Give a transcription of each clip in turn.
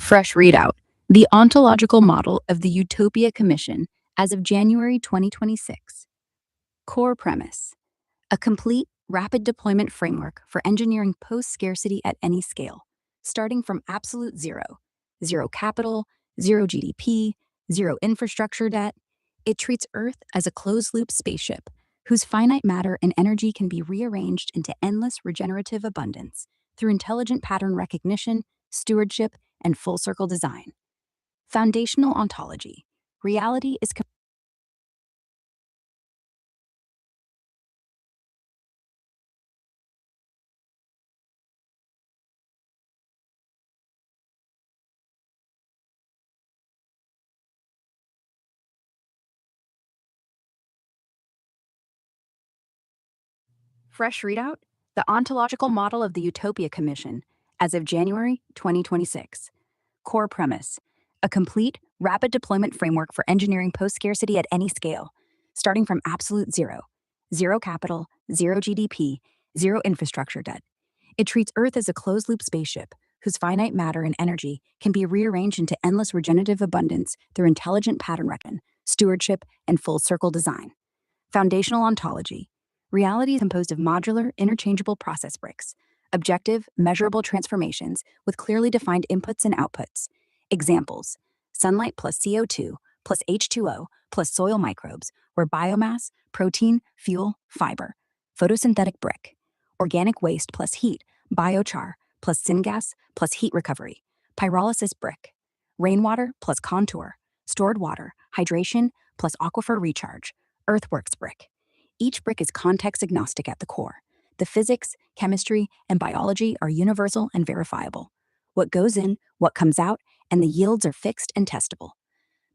Fresh readout: The Ontological Model of the Utopia Commission as of January 2026. Core premise: a complete, rapid deployment framework for engineering post scarcity at any scale, starting from absolute zero, zero capital, zero GDP, zero infrastructure debt. It treats Earth as a closed loop spaceship whose finite matter and energy can be rearranged into endless regenerative abundance through intelligent pattern recognition, stewardship, and full circle design. Foundational ontology: reality is fresh readout: The Ontological Model of the Utopia Commission as of January 2026. Core premise: a complete, rapid deployment framework for engineering post scarcity at any scale, starting from absolute zero, zero capital, zero GDP, zero infrastructure debt. It treats Earth as a closed loop spaceship whose finite matter and energy can be rearranged into endless regenerative abundance through intelligent pattern recognition, stewardship, and full circle design. Foundational ontology: reality is composed of modular, interchangeable process bricks, objective, measurable transformations with clearly defined inputs and outputs. Examples: sunlight plus CO2 plus H2O plus soil microbes, where biomass, protein, fuel, fiber. Photosynthetic brick: organic waste plus heat, biochar plus syngas plus heat recovery. Pyrolysis brick: rainwater plus contour, stored water, hydration plus aquifer recharge. Earthworks brick: each brick is context agnostic at the core. The physics, chemistry, and biology are universal and verifiable. What goes in, what comes out, and the yields are fixed and testable.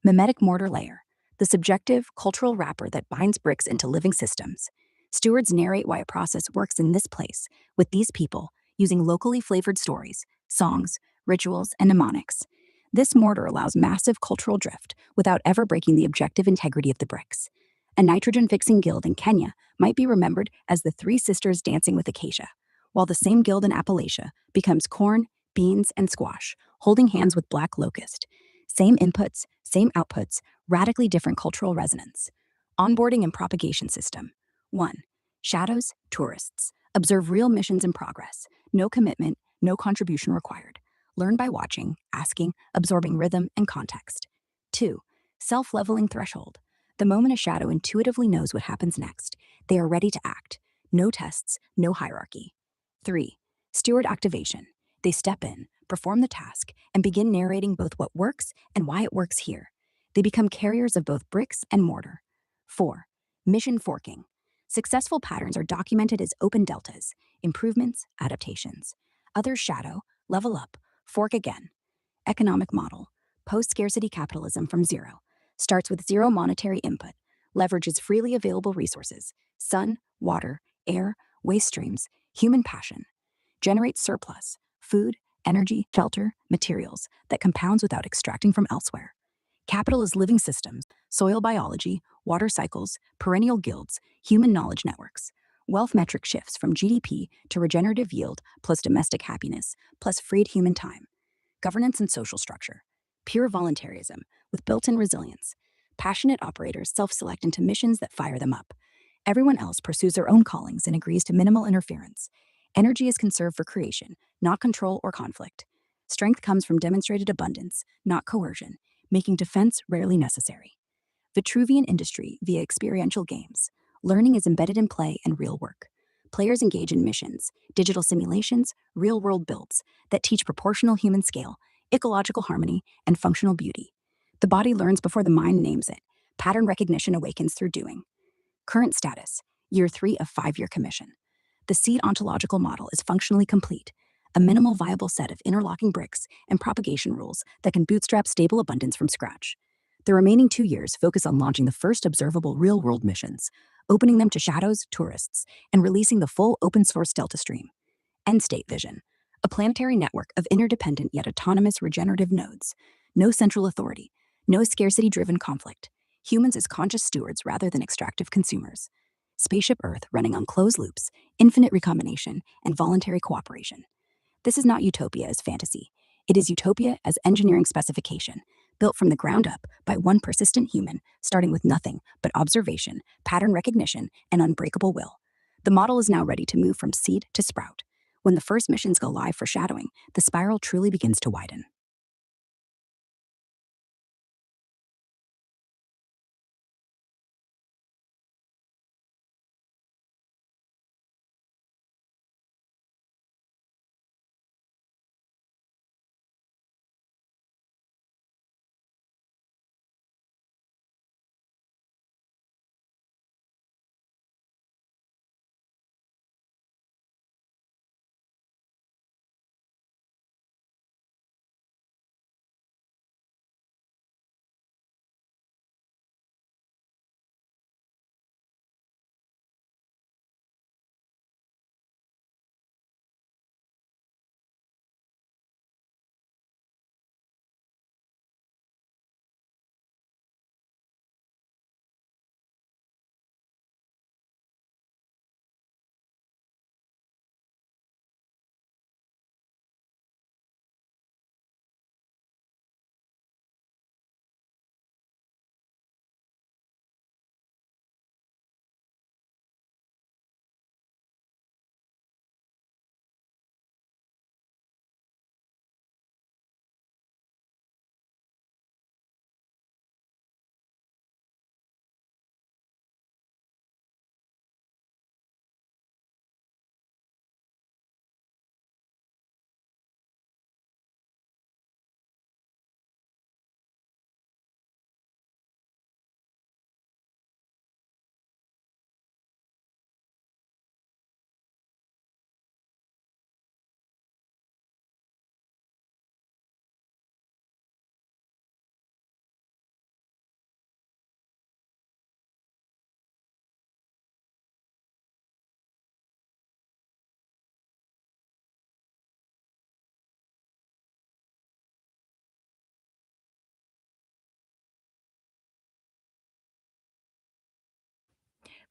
Mimetic mortar layer: the subjective, cultural wrapper that binds bricks into living systems. Stewards narrate why a process works in this place, with these people, using locally flavored stories, songs, rituals, and mnemonics. This mortar allows massive cultural drift without ever breaking the objective integrity of the bricks. A nitrogen fixing guild in Kenya might be remembered as the Three Sisters dancing with acacia, while the same guild in Appalachia becomes corn, beans, and squash, holding hands with black locust. Same inputs, same outputs, radically different cultural resonance. Onboarding and propagation system: 1. Shadows, tourists. Observe real missions in progress. No commitment, no contribution required. Learn by watching, asking, absorbing rhythm and context. 2. Self leveling threshold: the moment a shadow intuitively knows what happens next, they are ready to act. No tests, no hierarchy. 3. Steward activation: they step in, perform the task, and begin narrating both what works and why it works here. They become carriers of both bricks and mortar. 4. Mission forking: successful patterns are documented as open deltas, improvements, adaptations. Others shadow, level up, fork again. Economic model: post scarcity capitalism from zero. Starts with zero monetary input, leverages freely available resources: sun, water, air, waste streams, human passion. Generates surplus: food, energy, shelter, materials that compounds without extracting from elsewhere. Capital is living systems: soil biology, water cycles, perennial guilds, human knowledge networks. Wealth metric shifts from GDP to regenerative yield plus domestic happiness plus freed human time. Governance and social structure: pure voluntarism with built in resilience. Passionate operators self select into missions that fire them up. Everyone else pursues their own callings and agrees to minimal interference. Energy is conserved for creation, not control or conflict. Strength comes from demonstrated abundance, not coercion, making defense rarely necessary. Vitruvian industry via experiential games: learning is embedded in play and real work. Players engage in missions, digital simulations, real world builds that teach proportional human scale, ecological harmony, and functional beauty. The body learns before the mind names it. Pattern recognition awakens through doing. Current status: Year 3 of 5-year commission. The seed ontological model is functionally complete, a minimal viable set of interlocking bricks and propagation rules that can bootstrap stable abundance from scratch. The remaining 2 years focus on launching the first observable real-world missions, opening them to shadows, tourists, and releasing the full open-source Delta Stream. End state vision: a planetary network of interdependent yet autonomous regenerative nodes. No central authority, no scarcity-driven conflict. Humans as conscious stewards rather than extractive consumers. Spaceship Earth running on closed loops, infinite recombination, and voluntary cooperation. This is not utopia as fantasy. It is Utopia as engineering specification, built from the ground up by one persistent human, starting with nothing but observation, pattern recognition, and unbreakable will. The model is now ready to move from seed to sprout. When the first missions go live for shadowing, the spiral truly begins to widen.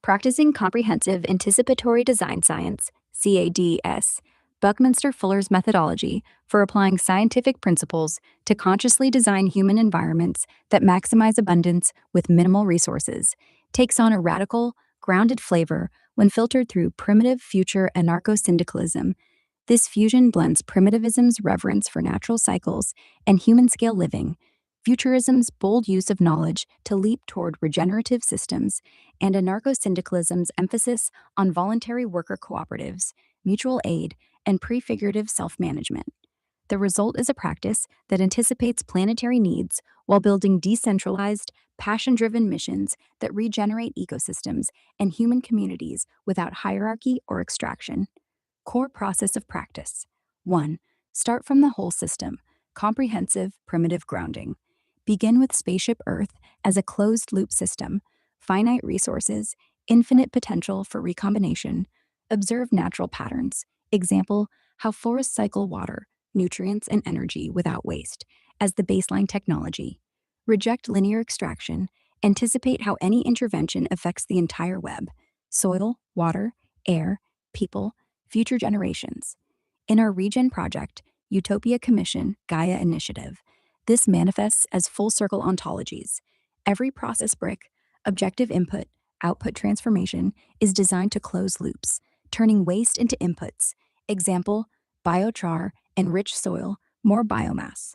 Practicing Comprehensive Anticipatory Design Science, CADS, Buckminster Fuller's methodology for applying scientific principles to consciously design human environments that maximize abundance with minimal resources, takes on a radical, grounded flavor when filtered through primitive future anarcho syndicalism. This fusion blends primitivism's reverence for natural cycles and human scale living, futurism's bold use of knowledge to leap toward regenerative systems, and anarcho syndicalism's emphasis on voluntary worker cooperatives, mutual aid, and prefigurative self management. The result is a practice that anticipates planetary needs while building decentralized, passion driven missions that regenerate ecosystems and human communities without hierarchy or extraction. Core process of practice 1. Start from the whole system, comprehensive primitive grounding. Begin with Spaceship Earth as a closed loop system, finite resources, infinite potential for recombination. Observe natural patterns. Example, how forests cycle water, nutrients, and energy without waste as the baseline technology. Reject linear extraction. Anticipate how any intervention affects the entire web soil, water, air, people, future generations. In our Regen project, Utopia Commission, Gaia Initiative, this manifests as full circle ontologies. Every process brick, objective input, output transformation is designed to close loops, turning waste into inputs. Example, biochar, enriched soil, more biomass.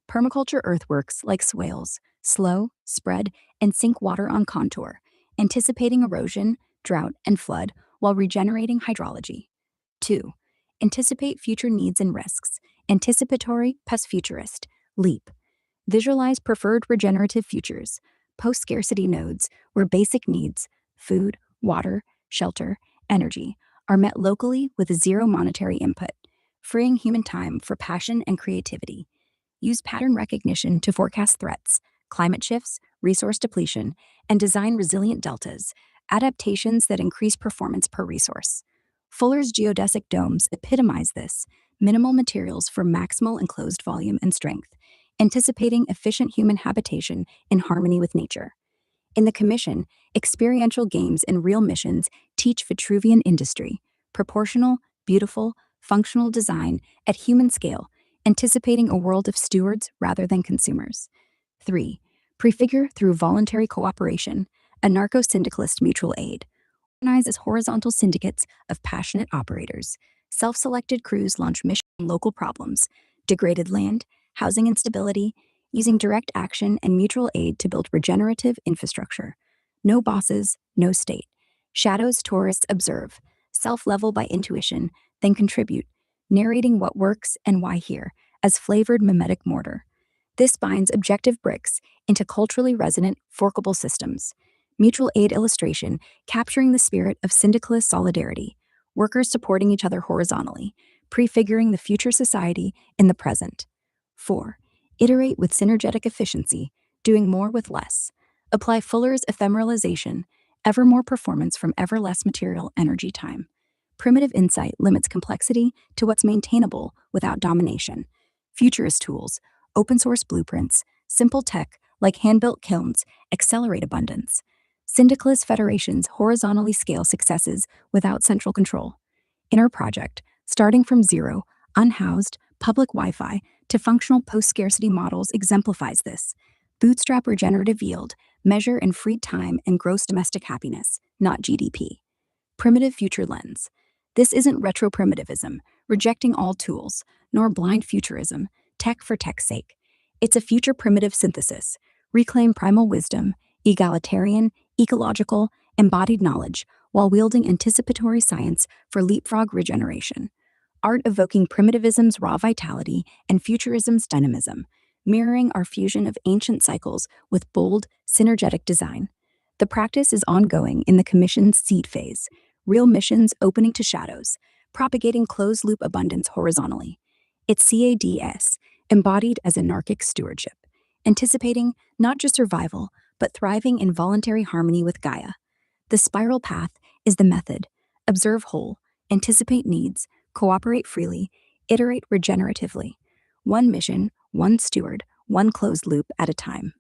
Permaculture earthworks like swales, slow, spread, and sink water on contour, anticipating erosion, drought, and flood while regenerating hydrology. 2. Anticipate future needs and risks. Anticipatory past futurist. Leap. Visualize preferred regenerative futures, post scarcity nodes where basic needs food, water, shelter, energy are met locally with zero monetary input, freeing human time for passion and creativity. Use pattern recognition to forecast threats, climate shifts, resource depletion, and design resilient deltas, adaptations that increase performance per resource. Fuller's geodesic domes epitomize this minimal materials for maximal enclosed volume and strength, anticipating efficient human habitation in harmony with nature. In the Commission, experiential games and real missions teach Vitruvian industry, proportional, beautiful, functional design at human scale, anticipating a world of stewards rather than consumers. 3. Prefigure through voluntary cooperation, anarcho-syndicalist mutual aid. Organize as horizontal syndicates of passionate operators. Self-selected crews launch mission on local problems, degraded land, housing instability, using direct action and mutual aid to build regenerative infrastructure. No bosses, no state. Shadows tourists observe, self-level by intuition, then contribute, narrating what works and why here, as flavored mimetic mortar. This binds objective bricks into culturally resonant, forkable systems. Mutual aid illustration capturing the spirit of syndicalist solidarity, workers supporting each other horizontally, prefiguring the future society in the present. 4. Iterate with synergetic efficiency, doing more with less. Apply Fuller's ephemeralization, ever more performance from ever less material energy time. Primitive insight limits complexity to what's maintainable without domination. Futurist tools, open source blueprints, simple tech like hand-built kilns accelerate abundance. Syndicalist federations horizontally scale successes without central control. In our project, starting from zero, unhoused, public Wi Fi to functional post scarcity models exemplifies this. Bootstrap regenerative yield, measure in free time and gross domestic happiness, not GDP. Primitive future lens. This isn't retro primitivism, rejecting all tools, nor blind futurism, tech for tech's sake. It's a future primitive synthesis. Reclaim primal wisdom, egalitarian, ecological, embodied knowledge, while wielding anticipatory science for leapfrog regeneration. Art evoking primitivism's raw vitality and futurism's dynamism, mirroring our fusion of ancient cycles with bold, synergetic design. The practice is ongoing in the Commission's seed phase, real missions opening to shadows, propagating closed-loop abundance horizontally. It's CADS, embodied as anarchic stewardship, anticipating not just survival, but thriving in voluntary harmony with Gaia. The spiral path is the method. Observe whole, anticipate needs, cooperate freely, iterate regeneratively. One mission, one steward, one closed loop at a time.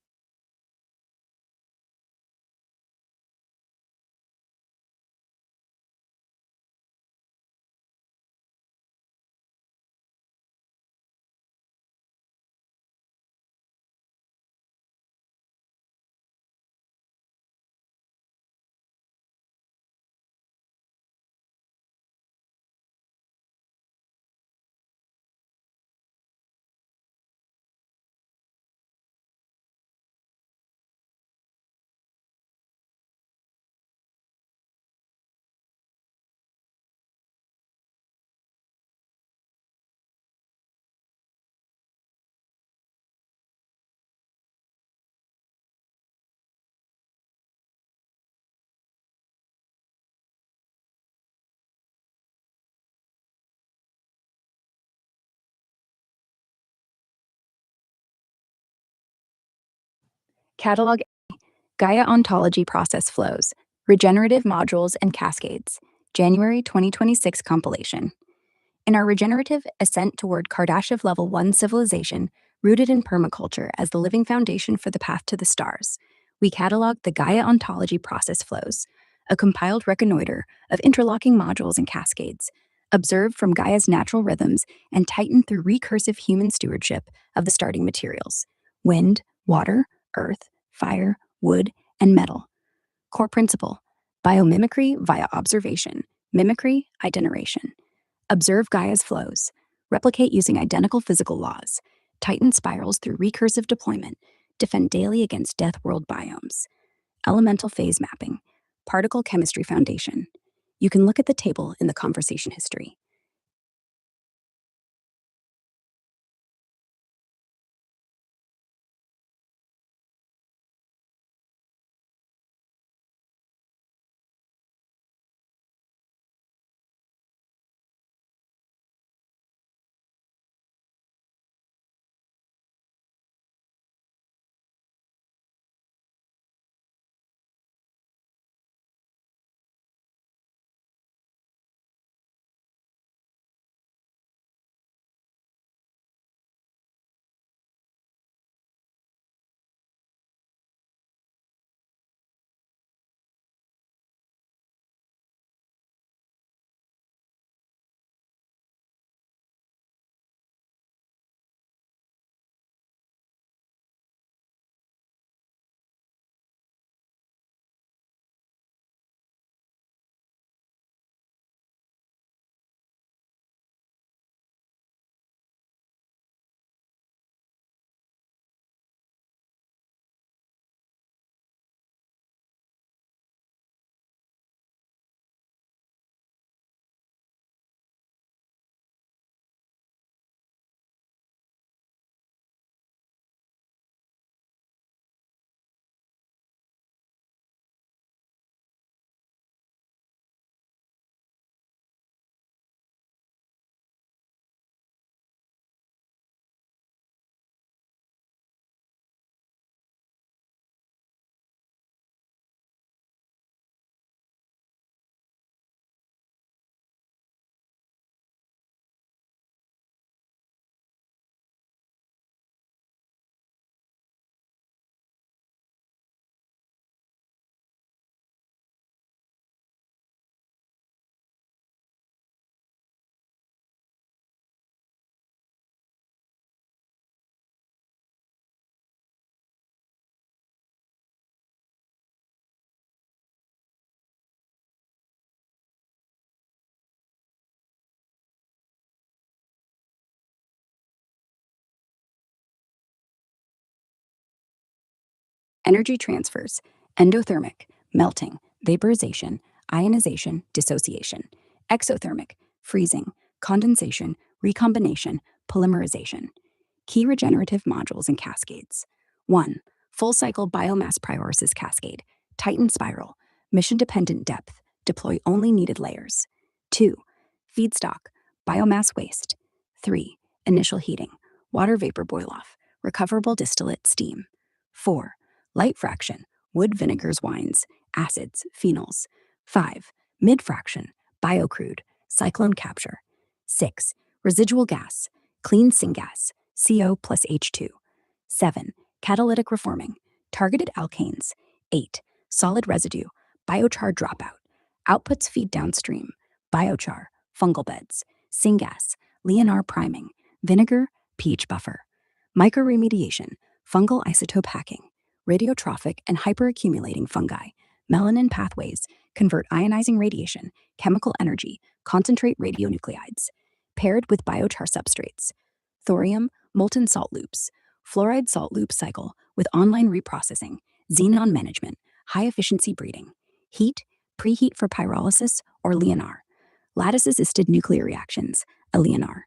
Catalog Gaia Ontology Process Flows, Regenerative Modules and Cascades, January 2026 compilation. In our regenerative ascent toward Kardashev Level 1 civilization, rooted in permaculture as the living foundation for the path to the stars, we catalog the Gaia Ontology Process Flows, a compiled reconnoiter of interlocking modules and cascades, observed from Gaia's natural rhythms and tightened through recursive human stewardship of the starting materials: wind, water, earth, fire, wood, and metal. Core principle: biomimicry via observation, mimicry, itineration. Observe Gaia's flows, replicate using identical physical laws, tighten spirals through recursive deployment, defend daily against death world biomes. Elemental phase mapping, particle chemistry foundation. You can look at the table in the conversation history. Energy transfers, endothermic, melting, vaporization, ionization, dissociation. Exothermic, freezing, condensation, recombination, polymerization. Key regenerative modules and cascades. 1. Full cycle biomass pyrolysis cascade, Titan spiral, mission dependent depth, deploy only needed layers. 2. Feedstock, biomass waste. 3. Initial heating, water vapor boil off, recoverable distillate steam. 4. Light fraction, wood vinegars wines, acids, phenols. 5. Mid fraction, biocrude, cyclone capture. 6. Residual gas, clean syngas, CO plus H2. 7. Catalytic reforming, targeted alkanes. 8. Solid residue, biochar dropout. Outputs feed downstream, biochar, fungal beds, syngas, Leonard priming, vinegar, pH buffer. Microremediation, fungal isotope hacking, radiotrophic and hyperaccumulating fungi, melanin pathways, convert ionizing radiation, chemical energy, concentrate radionuclides, paired with biochar substrates. Thorium, molten salt loops, fluoride salt loop cycle with online reprocessing, xenon management, high efficiency breeding, heat, preheat for pyrolysis or Leonard, lattice assisted nuclear reactions, a Leonard,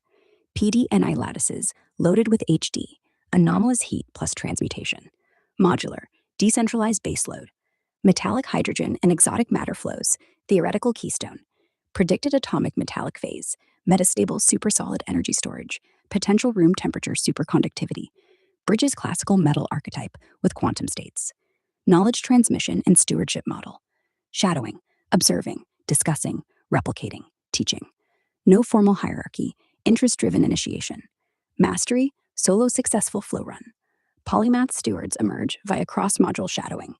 PDNI lattices loaded with HD, anomalous heat plus transmutation, modular, decentralized baseload, metallic hydrogen and exotic matter flows, theoretical keystone, predicted atomic metallic phase, metastable supersolid energy storage, potential room temperature superconductivity, bridges classical metal archetype with quantum states, knowledge transmission and stewardship model, shadowing, observing, discussing, replicating, teaching, no formal hierarchy, interest driven initiation, mastery, solo successful flow run, polymath stewards emerge via cross module shadowing.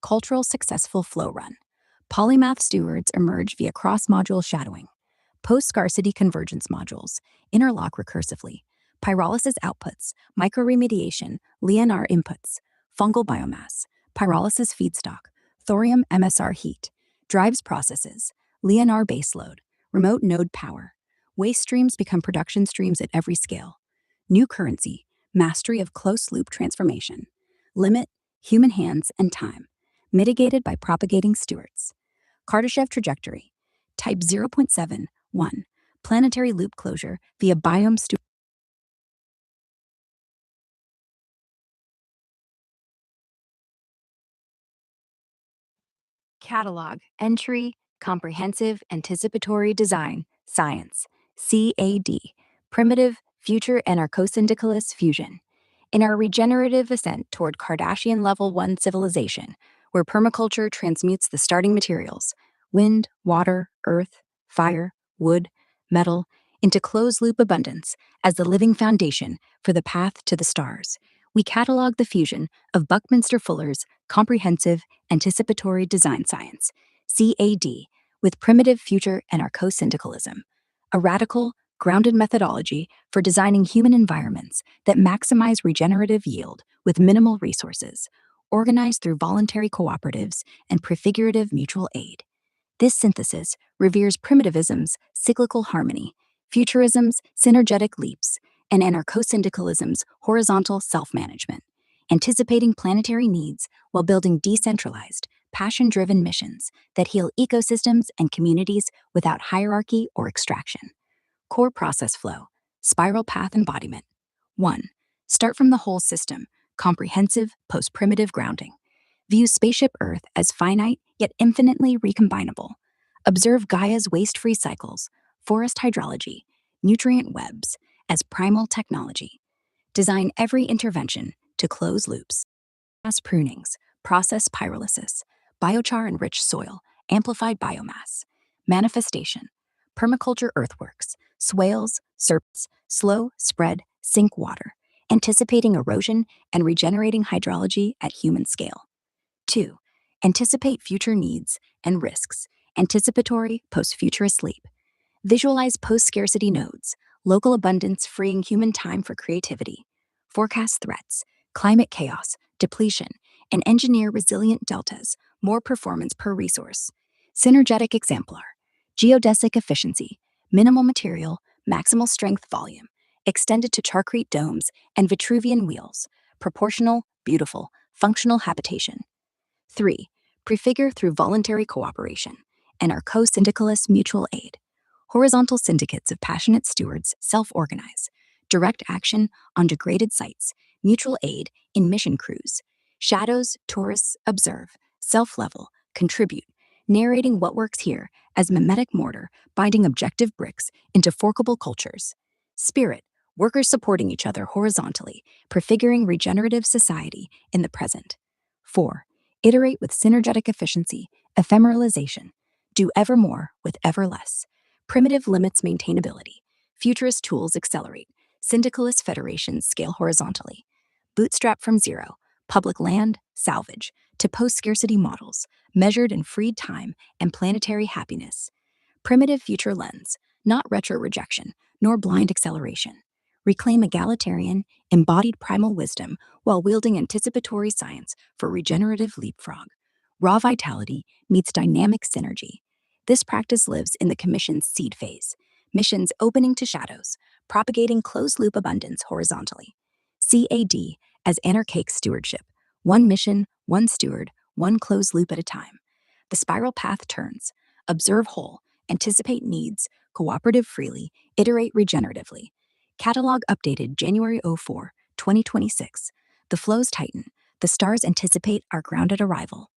cultural successful flow run. Polymath stewards emerge via cross-module shadowing. Post-scarcity convergence modules interlock recursively. Pyrolysis outputs, microremediation, LNR inputs, fungal biomass, pyrolysis feedstock, thorium MSR heat, drives processes, LNR baseload, remote node power. Waste streams become production streams at every scale. New currency, mastery of close-loop transformation. Limit, human hands and time. Mitigated by propagating stewards. Kardashev trajectory. Type 0.7.1. Planetary loop closure via biome steward. Catalog. Entry. Comprehensive Anticipatory Design. Science. CAD. Primitive Future Anarcho-Syndicalist Fusion. In our regenerative ascent toward Kardashian Level 1 civilization, where permaculture transmutes the starting materials wind, water, earth, fire, wood, metal into closed loop abundance as the living foundation for the path to the stars, we catalog the fusion of Buckminster Fuller's Comprehensive Anticipatory Design Science, CAD, with primitive future anarcho-syndicalism, a radical, grounded methodology for designing human environments that maximize regenerative yield with minimal resources, organized through voluntary cooperatives and prefigurative mutual aid. This synthesis reveres primitivism's cyclical harmony, futurism's synergetic leaps, and anarcho-syndicalism's horizontal self-management, anticipating planetary needs while building decentralized, passion-driven missions that heal ecosystems and communities without hierarchy or extraction. Core process flow, spiral path embodiment. 1. Start from the whole system, comprehensive post-primitive grounding. View spaceship Earth as finite yet infinitely recombinable. Observe Gaia's waste-free cycles, forest hydrology, nutrient webs as primal technology. Design every intervention to close loops. Mass prunings, process pyrolysis, biochar-enriched soil, amplified biomass. Manifestation, permaculture earthworks, swales, serpents, slow, spread, sink water, anticipating erosion and regenerating hydrology at human scale. 2. Anticipate future needs and risks, anticipatory post-futurist leap. Visualize post-scarcity nodes, local abundance freeing human time for creativity. Forecast threats, climate chaos, depletion, and engineer resilient deltas, more performance per resource. Synergetic exemplar, geodesic efficiency, minimal material, maximal strength volume, extended to charcrete domes and Vitruvian wheels, proportional, beautiful, functional habitation. 3. Prefigure through voluntary cooperation, anarcho-syndicalist mutual aid. Horizontal syndicates of passionate stewards self-organize. Direct action on degraded sites, mutual aid in mission crews. Shadows, tourists observe, self-level, contribute, narrating what works here as mimetic mortar binding objective bricks into forkable cultures. Spirit, workers supporting each other horizontally, prefiguring regenerative society in the present. 4. Iterate with synergetic efficiency, ephemeralization. Do ever more with ever less. Primitive limits maintainability. Futurist tools accelerate. Syndicalist federations scale horizontally. Bootstrap from zero, public land, salvage, to post-scarcity models, measured in freed time and planetary happiness. Primitive future lens, not retro rejection, nor blind acceleration. Reclaim egalitarian, embodied primal wisdom while wielding anticipatory science for regenerative leapfrog. Raw vitality meets dynamic synergy. This practice lives in the Commission's seed phase, missions opening to shadows, propagating closed-loop abundance horizontally. CAD as anarchic stewardship, one mission, one steward, one closed loop at a time. The spiral path turns, observe whole, anticipate needs, cooperative freely, iterate regeneratively. Catalog updated January 04, 2026. The flows tighten, the stars anticipate our grounded arrival.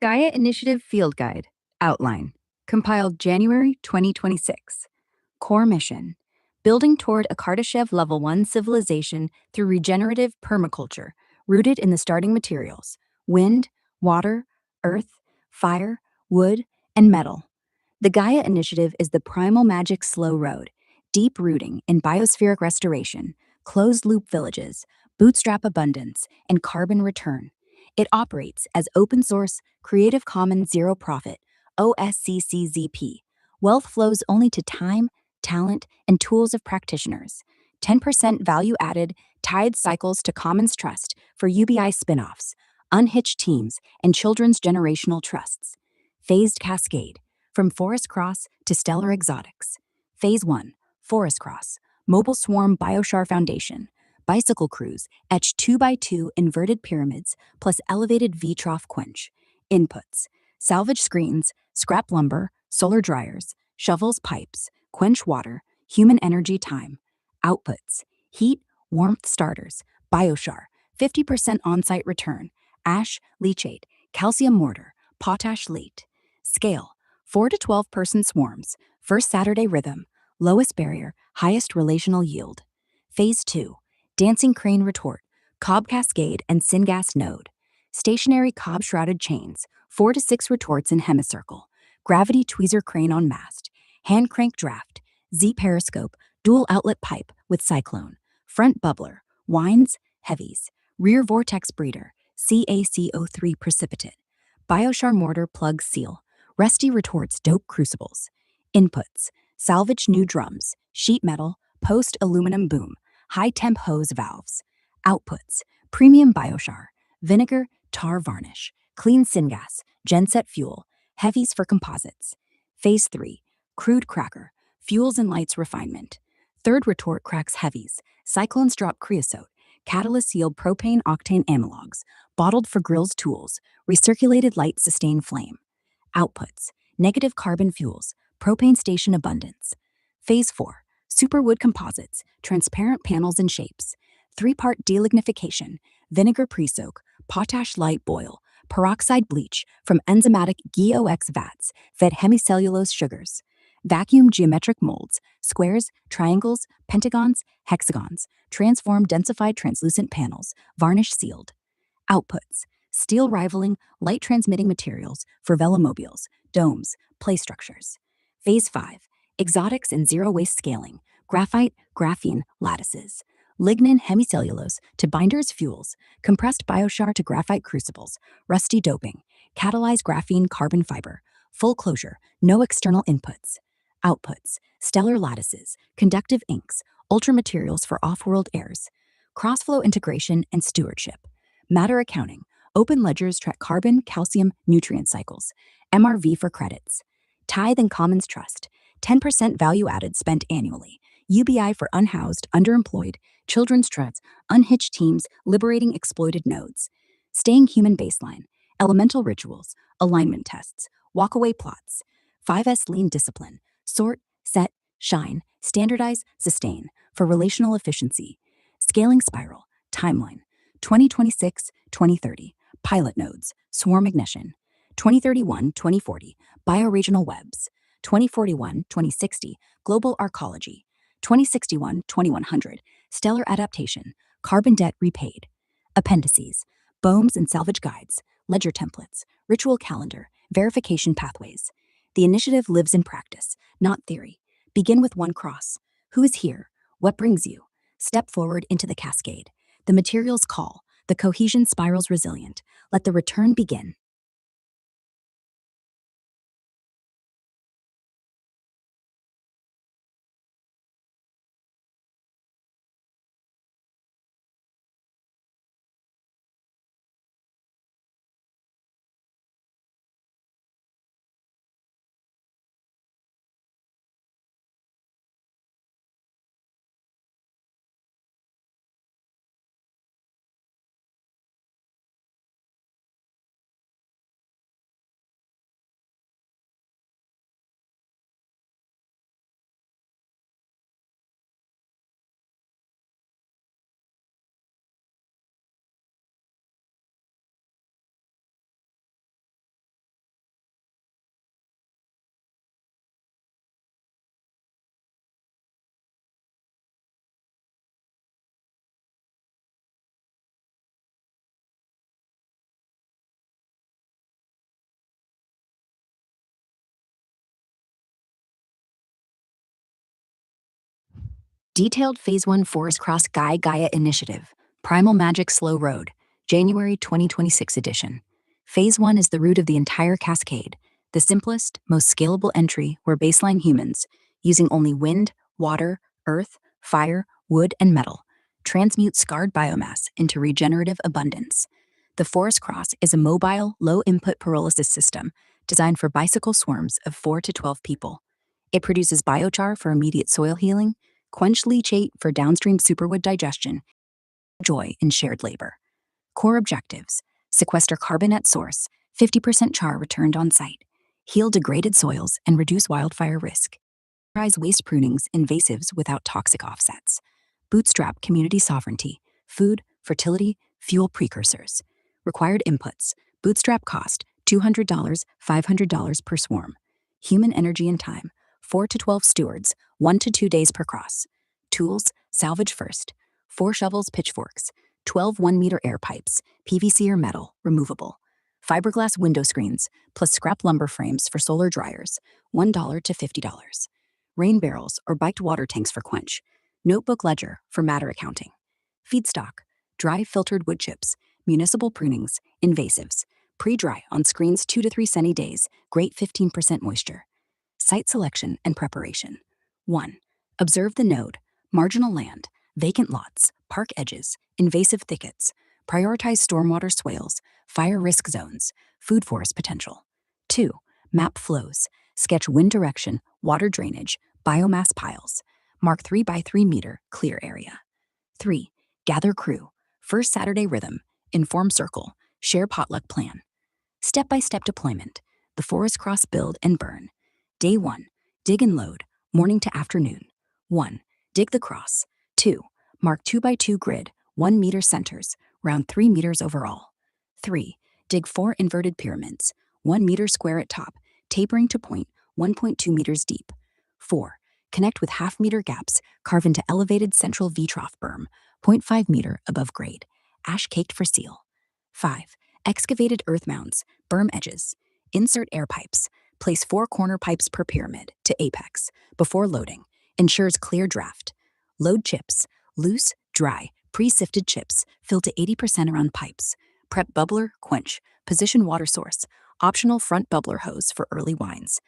Gaia Initiative Field Guide. Outline. Compiled January 2026. Core mission. Building toward a Kardashev Level 1 civilization through regenerative permaculture, rooted in the starting materials wind, water, earth, fire, wood, and metal. The Gaia Initiative is the primal magic slow road, deep rooting in biospheric restoration, closed loop villages, bootstrap abundance, and carbon return. It operates as open source, Creative Commons Zero Profit, OSCCZP. Wealth flows only to time, talent, and tools of practitioners. 10% value added, tied cycles to Commons Trust for UBI spin-offs, unhitched teams, and children's generational trusts. Phased cascade from Forest Cross to Stellar Exotics. Phase 1, Forest Cross, Mobile Swarm Biochar Foundation, bicycle crews etch 2x2 inverted pyramids plus elevated V-trough quench. Inputs, salvage screens, scrap lumber, solar dryers, shovels pipes, quench water, human energy time. Outputs, heat, warmth starters, biochar, 50% on-site return, ash, leachate, calcium mortar, potash late. Scale, 4 to 12 person swarms, first Saturday rhythm, lowest barrier, highest relational yield. Phase 2, dancing crane retort, cob cascade and syngas node. Stationary cob shrouded chains, 4 to 6 retorts in hemicircle, gravity tweezer crane on mast, hand crank draft, Z periscope, dual outlet pipe with cyclone, front bubbler, wines, heavies, rear vortex breeder, CaCO3 precipitate, biochar mortar plug seal, rusty retorts dope crucibles. Inputs, salvage new drums, sheet metal, post aluminum boom, high temp hose valves. Outputs, premium biochar, vinegar, tar varnish, clean syngas, genset fuel, heavies for composites. Phase 3, crude cracker, fuels and lights refinement. Third retort cracks heavies, cyclones drop creosote, catalysts yield propane octane analogs, bottled for grills tools, recirculated light sustain flame. Outputs, negative carbon fuels, propane station abundance. Phase 4, superwood composites, transparent panels and shapes. 3-part delignification, vinegar pre-soak, potash light boil, peroxide bleach from enzymatic GOX vats fed hemicellulose sugars. Vacuum geometric molds, squares, triangles, pentagons, hexagons, transform densified translucent panels, varnish sealed. Outputs, steel rivaling, light transmitting materials for velomobiles, domes, play structures. Phase 5, exotics and zero waste scaling, graphite, graphene, lattices. Lignin hemicellulose to binders fuels, compressed biochar to graphite crucibles, rusty doping, catalyzed graphene carbon fiber, full closure, no external inputs. Outputs, stellar lattices, conductive inks, ultra materials for off-world airs, cross-flow integration and stewardship. Matter accounting, open ledgers track carbon, calcium, nutrient cycles, MRV for credits. Tithe and Commons Trust, 10% value added spent annually. UBI for unhoused, underemployed, children's trusts, unhitched teams, liberating exploited nodes. Staying human baseline, elemental rituals, alignment tests, walkaway plots. 5S lean discipline, sort, set, shine, standardize, sustain, for relational efficiency. Scaling spiral, timeline, 2026-2030, pilot nodes, swarm ignition. 2031-2040, bioregional webs. 2041-2060, global arcology. 2061-2100, stellar adaptation, carbon debt repaid. Appendices, BOEMs and salvage guides, ledger templates, ritual calendar, verification pathways. The initiative lives in practice, not theory. Begin with one cross. Who is here? What brings you? Step forward into the cascade. The materials call, the cohesion spirals resilient. Let the return begin. Detailed Phase 1 Forest Cross Gaia Initiative, Primal Magic Slow Road, January 2026 edition. Phase 1 is the route of the entire cascade, the simplest, most scalable entry where baseline humans, using only wind, water, earth, fire, wood, and metal, transmute scarred biomass into regenerative abundance. The Forest Cross is a mobile, low-input pyrolysis system designed for bicycle swarms of 4 to 12 people. It produces biochar for immediate soil healing, quench leachate for downstream superwood digestion, joy in shared labor. Core objectives: sequester carbon at source, 50% char returned on site, heal degraded soils and reduce wildfire risk, prioritize waste prunings, invasives without toxic offsets, bootstrap community sovereignty, food, fertility, fuel precursors. Required inputs: bootstrap cost $200, $500 per swarm. Human energy and time: 4 to 12 stewards, 1 to 2 days per cross. Tools: salvage first, 4 shovels, pitchforks, 12 1-meter air pipes, PVC or metal, removable. Fiberglass window screens, plus scrap lumber frames for solar dryers, $1 to $50. Rain barrels or biked water tanks for quench. Notebook ledger for matter accounting. Feedstock: dry filtered wood chips, municipal prunings, invasives. Pre-dry on screens 2 to 3 sunny days, great 15% moisture. Site selection and preparation. 1. Observe the node, marginal land, vacant lots, park edges, invasive thickets. Prioritize stormwater swales, fire risk zones, food forest potential. 2. Map flows, sketch wind direction, water drainage, biomass piles. Mark 3 by 3 meter clear area. 3. Gather crew, first Saturday rhythm, inform circle, share potluck plan. Step-by-step deployment, the Forest Cross build and burn. Day 1, dig and load, morning to afternoon. 1. Dig the cross. 2. Mark 2 by 2 grid, 1 meter centers, round 3 meters overall. 3. Dig 4 inverted pyramids, 1 meter square at top, tapering to point 1.2 meters deep. 4. Connect with half-meter gaps, carve into elevated central V-trough berm, 0.5 meter above grade, ash-caked for seal. 5. Excavated earth mounds, berm edges. Insert air pipes. Place 4 corner pipes per pyramid to apex before loading. Ensures clear draft. Load chips. Loose, dry, pre-sifted chips fill to 80% around pipes. Prep bubbler, quench. Position water source. Optional front bubbler hose for early wines.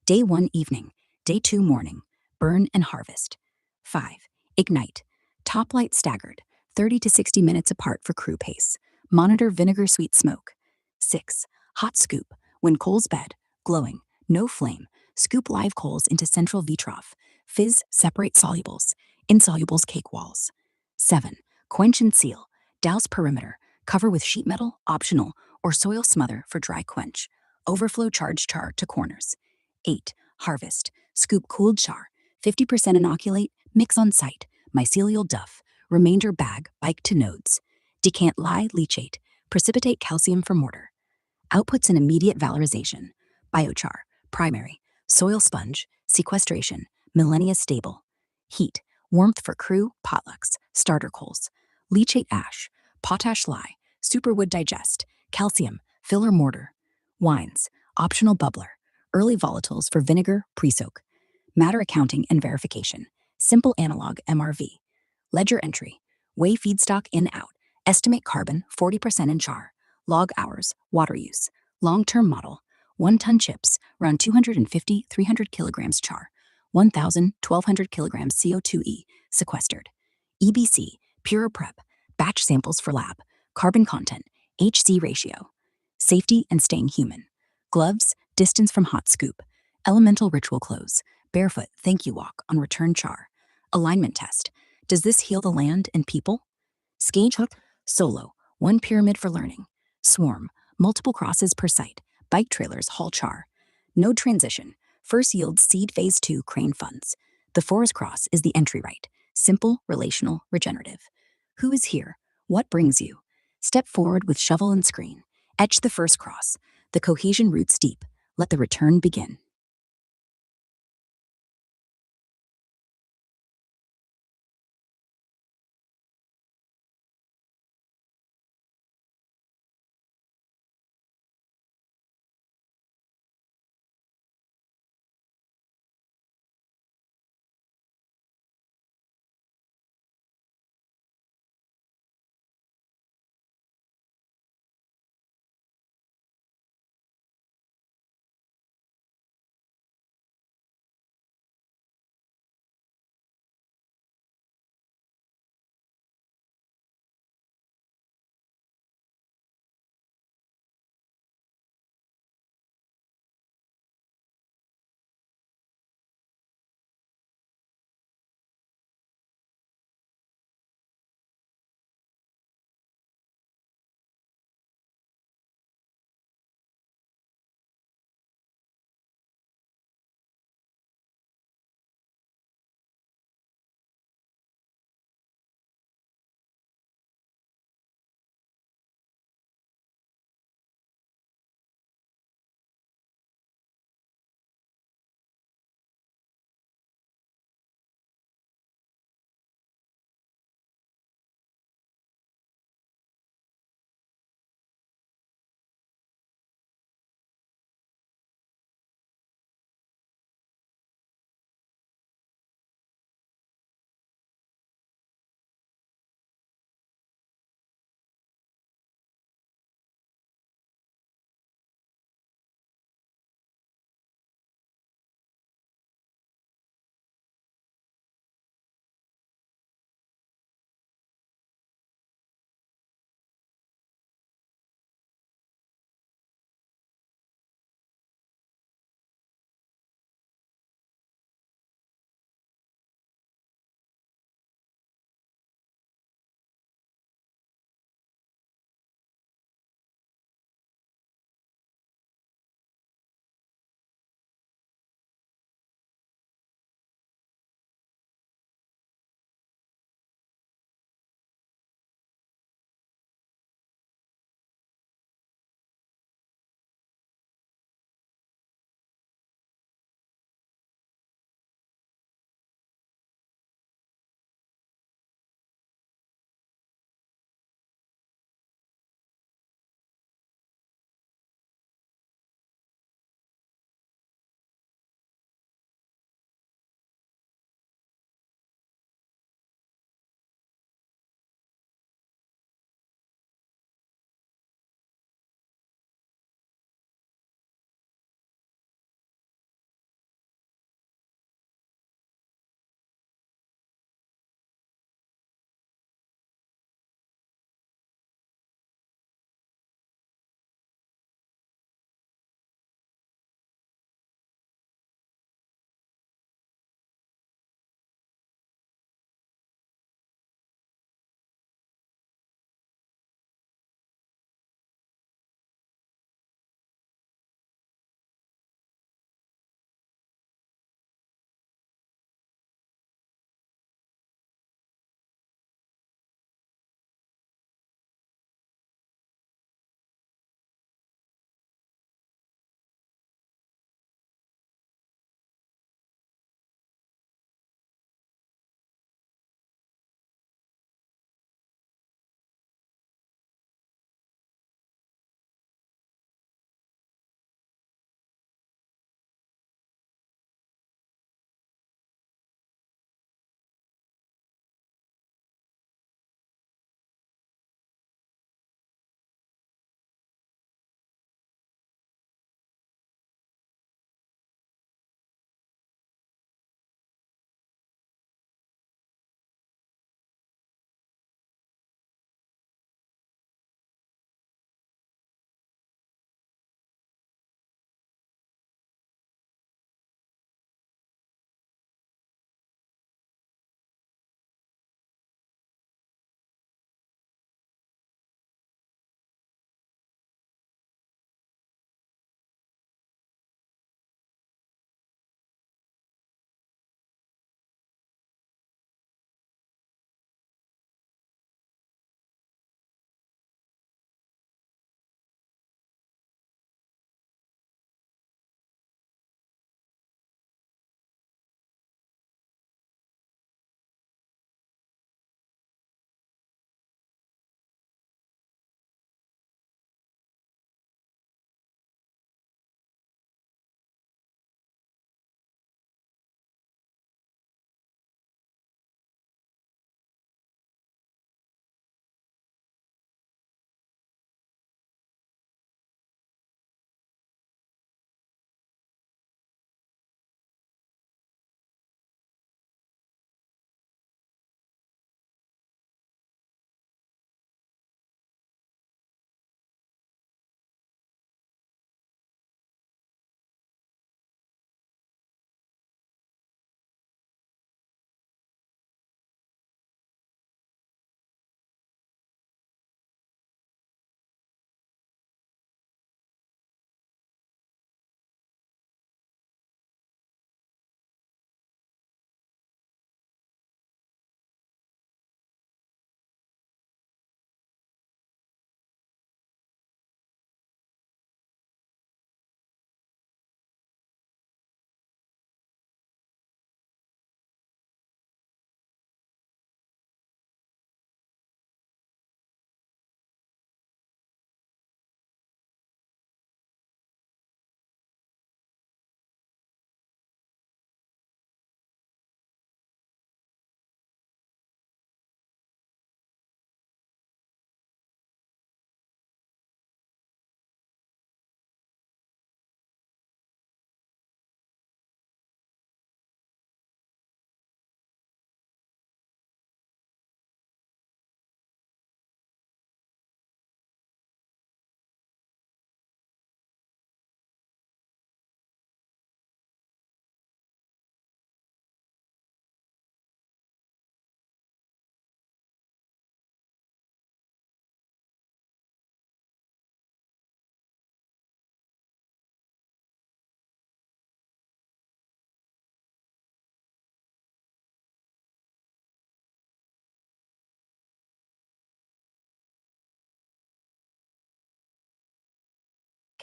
Day 1 evening. Day 2 morning. Burn and harvest. 5. Ignite. Top light staggered, 30 to 60 minutes apart for crew pace. Monitor vinegar sweet smoke. 6. Hot scoop. When coals bed, glowing, no flame, scoop live coals into central V-trough. Fizz, separate solubles. Insolubles cake walls. 7. Quench and seal. Douse perimeter. Cover with sheet metal, optional, or soil smother for dry quench. Overflow charge char to corners. 8. Harvest. Scoop cooled char. 50% inoculate, mix on site. Mycelial duff. Remainder bag, bike to nodes. Decant lye leachate. Precipitate calcium for mortar. Outputs and immediate valorization. Biochar. Primary. Soil sponge. Sequestration. Millennia stable. Heat. Warmth for crew, potlucks, starter coals. Leachate ash. Potash lye. Superwood digest. Calcium. Filler mortar. Wines. Optional bubbler. Early volatiles for vinegar, pre-soak. Matter accounting and verification. Simple analog MRV. Ledger entry. Weigh feedstock in out. Estimate carbon 40% in char. Log hours, water use. Long-term model. 1 ton chips, around 250, 300 kilograms char. 1,000, 1,200 kilograms CO2e sequestered. EBC, pure prep. Batch samples for lab. Carbon content, HC ratio. Safety and staying human. Gloves, distance from hot scoop. Elemental ritual clothes. Barefoot thank you walk on return char. Alignment test. Does this heal the land and people? Skate hook, solo, 1 pyramid for learning. Swarm, multiple crosses per site. Bike trailers haul char. Node transition. First yields seed phase 2 crane funds. The Forest Cross is the entry right. Simple, relational, regenerative. Who is here? What brings you? Step forward with shovel and screen. Etch the first cross. The cohesion roots deep. Let the return begin.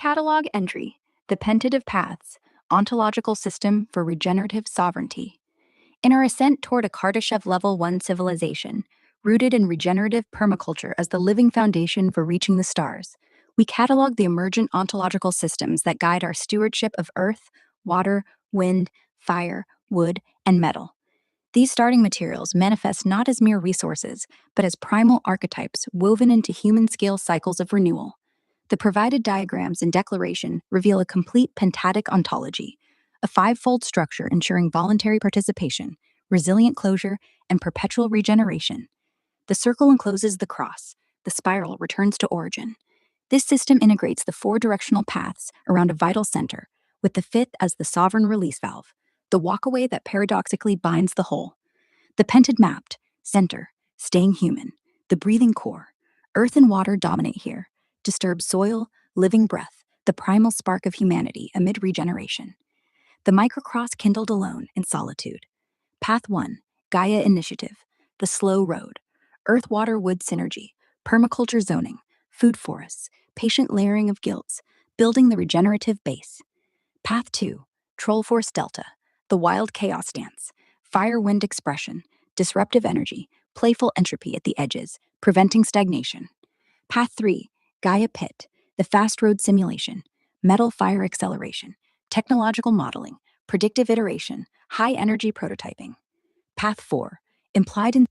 Catalog entry, the Pentative Paths, Ontological System for Regenerative Sovereignty. In our ascent toward a Kardashev Level 1 civilization, rooted in regenerative permaculture as the living foundation for reaching the stars, we catalog the emergent ontological systems that guide our stewardship of earth, water, wind, fire, wood, and metal. These starting materials manifest not as mere resources, but as primal archetypes woven into human scale cycles of renewal. The provided diagrams and declaration reveal a complete pentatic ontology, a five-fold structure ensuring voluntary participation, resilient closure, and perpetual regeneration. The circle encloses the cross, the spiral returns to origin. This system integrates the four directional paths around a vital center, with the fifth as the sovereign release valve, the walkaway that paradoxically binds the whole. The pentad mapped, center, staying human, the breathing core. Earth and water dominate here, disturb soil, living breath, the primal spark of humanity amid regeneration. The microcross kindled alone in solitude. Path 1, Gaia Initiative, the slow road. Earth water wood synergy, permaculture zoning, food forests, patient layering of guilds, building the regenerative base. Path 2, Troll Force Delta, the wild chaos dance, fire wind expression, disruptive energy, playful entropy at the edges, preventing stagnation. Path 3, Gaia Pit, the fast road simulation, metal fire acceleration, technological modeling, predictive iteration, high energy prototyping. Path 4, implied in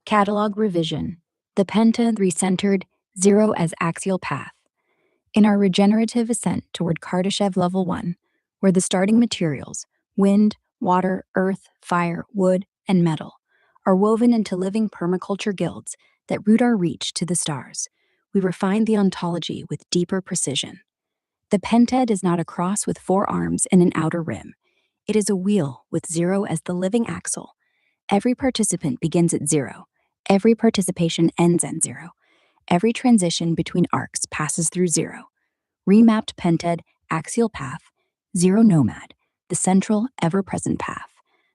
catalog revision, the penta recentered, zero as axial path. In our regenerative ascent toward Kardashev Level 1, where the starting materials, wind, water, earth, fire, wood, and metal, are woven into living permaculture guilds that root our reach to the stars, we refine the ontology with deeper precision. The pentad is not a cross with four arms and an outer rim. It is a wheel with zero as the living axle. Every participant begins at zero. Every participation ends at zero. Every transition between arcs passes through zero. Remapped pented, axial path, zero nomad, the central, ever-present path,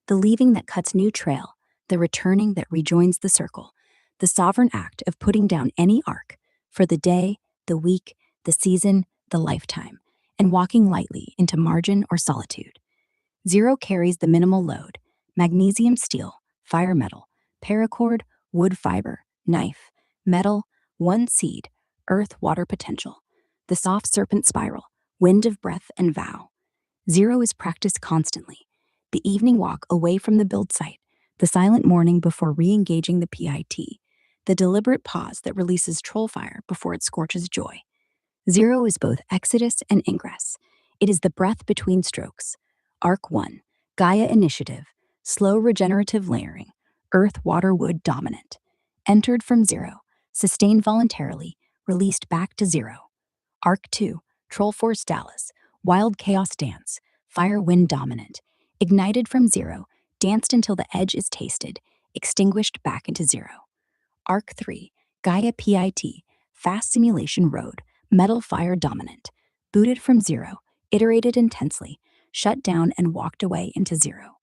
the leaving that cuts new trail, the returning that rejoins the circle, the sovereign act of putting down any arc for the day, the week, the season, the lifetime, and walking lightly into margin or solitude. Zero carries the minimal load: magnesium steel, fire metal, paracord, wood fiber, knife, metal, one seed, earth water potential, the soft serpent spiral, wind of breath and vow. Zero is practiced constantly. The evening walk away from the build site, the silent morning before re engaging the PIT, the deliberate pause that releases troll fire before it scorches joy. Zero is both exodus and ingress. It is the breath between strokes. Arc 1, Gaia Initiative, slow regenerative layering, earth, water, wood dominant. Entered from zero, sustained voluntarily, released back to zero. Arc 2, Troll Force Dallas, wild chaos dance, fire, wind dominant. Ignited from zero, danced until the edge is tasted, extinguished back into zero. Arc 3, Gaia PIT, fast simulation road, metal fire dominant. Booted from zero, iterated intensely, shut down and walked away into zero.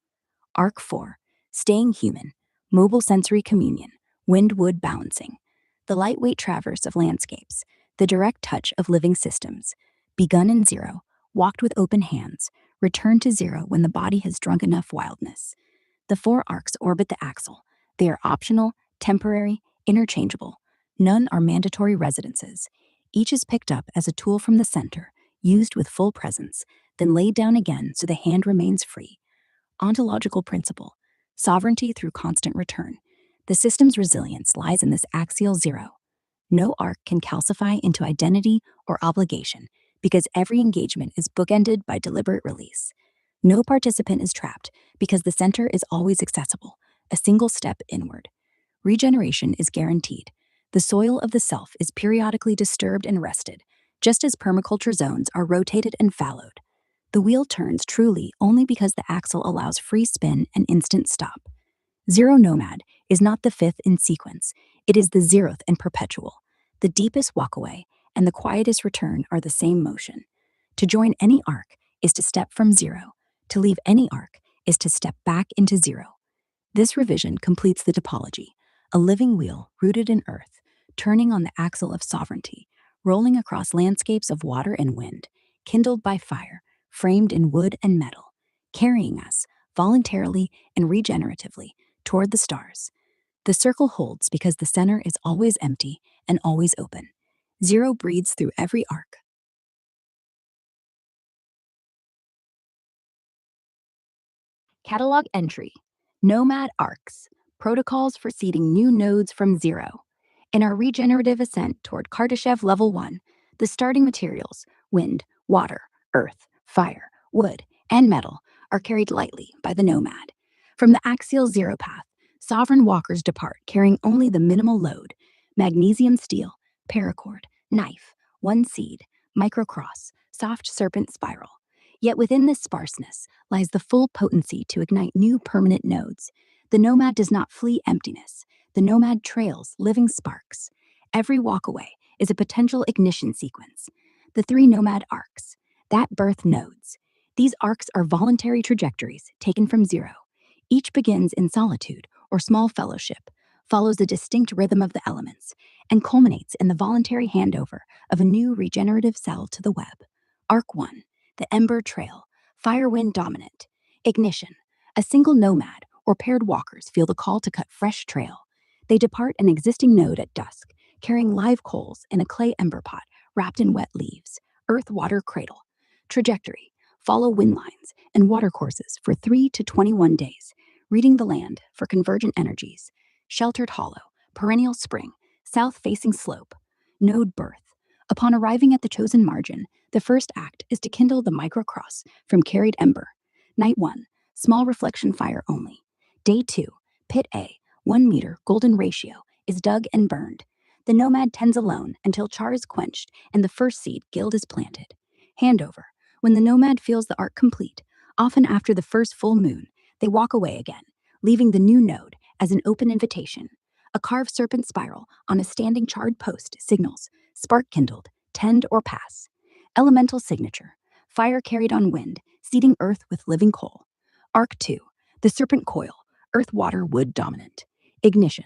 Arc 4, staying human, mobile sensory communion, wind wood balancing. The lightweight traverse of landscapes, the direct touch of living systems. Begun in zero, walked with open hands, returned to zero when the body has drunk enough wildness. The 4 arcs orbit the axle. They are optional, temporary, interchangeable. None are mandatory residences. Each is picked up as a tool from the center, used with full presence, then laid down again so the hand remains free. Ontological principle: sovereignty through constant return. The system's resilience lies in this axial zero. No arc can calcify into identity or obligation because every engagement is bookended by deliberate release. No participant is trapped because the center is always accessible, a single step inward. Regeneration is guaranteed. The soil of the self is periodically disturbed and rested, just as permaculture zones are rotated and fallowed. The wheel turns truly only because the axle allows free spin and instant stop. Zero nomad is not the fifth in sequence, it is the zeroth and perpetual. The deepest walkaway and the quietest return are the same motion. To join any arc is to step from zero. To leave any arc is to step back into zero. This revision completes the topology, a living wheel rooted in earth, turning on the axle of sovereignty, rolling across landscapes of water and wind, kindled by fire, framed in wood and metal, carrying us, voluntarily and regeneratively, toward the stars. The circle holds because the center is always empty and always open. Zero breathes through every arc. Catalog entry: Nomad Arcs, protocols for seeding new nodes from zero. In our regenerative ascent toward Kardashev Level 1, the starting materials, wind, water, earth, fire, wood, and metal, are carried lightly by the nomad. From the axial zero path, sovereign walkers depart carrying only the minimal load: magnesium steel, paracord, knife, one seed, microcross, soft serpent spiral. Yet within this sparseness lies the full potency to ignite new permanent nodes. The nomad does not flee emptiness. The nomad trails living sparks. Every walkaway is a potential ignition sequence. The 3 nomad arcs, that birth nodes. These arcs are voluntary trajectories taken from zero. Each begins in solitude or small fellowship, follows a distinct rhythm of the elements, and culminates in the voluntary handover of a new regenerative cell to the web. Arc 1, the Ember Trail, fire wind dominant. Ignition: a single nomad or paired walkers feel the call to cut fresh trail. They depart an existing node at dusk, carrying live coals in a clay ember pot wrapped in wet leaves. Earth water cradle. Trajectory: follow wind lines and water courses for 3 to 21 days, reading the land for convergent energies. Sheltered hollow, perennial spring, south-facing slope. Node birth: upon arriving at the chosen margin, the first act is to kindle the microcross from carried ember. Night 1, small reflection fire only. Day 2, pit A, 1 meter golden ratio, is dug and burned. The nomad tends alone until char is quenched and the first seed guild is planted. Handover: when the nomad feels the arc complete, Often after the first full moon, they walk away again, leaving the new node as an open invitation. A carved serpent spiral on a standing charred post signals spark kindled, tend or pass. Elemental signature fire carried on wind, seeding earth with living coal. Arc 2, the serpent coil, earth, water, wood dominant. Ignition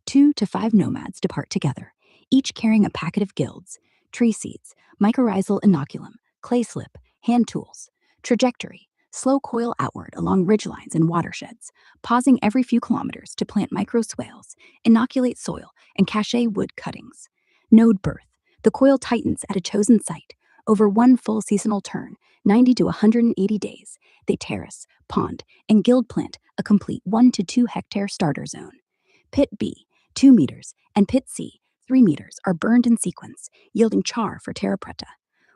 2 to 5 nomads depart together, each carrying a packet of guilds, tree seeds, mycorrhizal inoculum, clay slip, hand tools. Trajectory slow coil outward along ridgelines and watersheds, pausing every few kilometers to plant micro swales, inoculate soil, and cache wood cuttings. Node birth the coil tightens at a chosen site. Over one full seasonal turn, 90 to 180 days, they terrace, pond, and guild plant a complete 1 to 2 hectare starter zone. Pit B, 2 meters, and Pit C, 3 meters, are burned in sequence, yielding char for terra preta.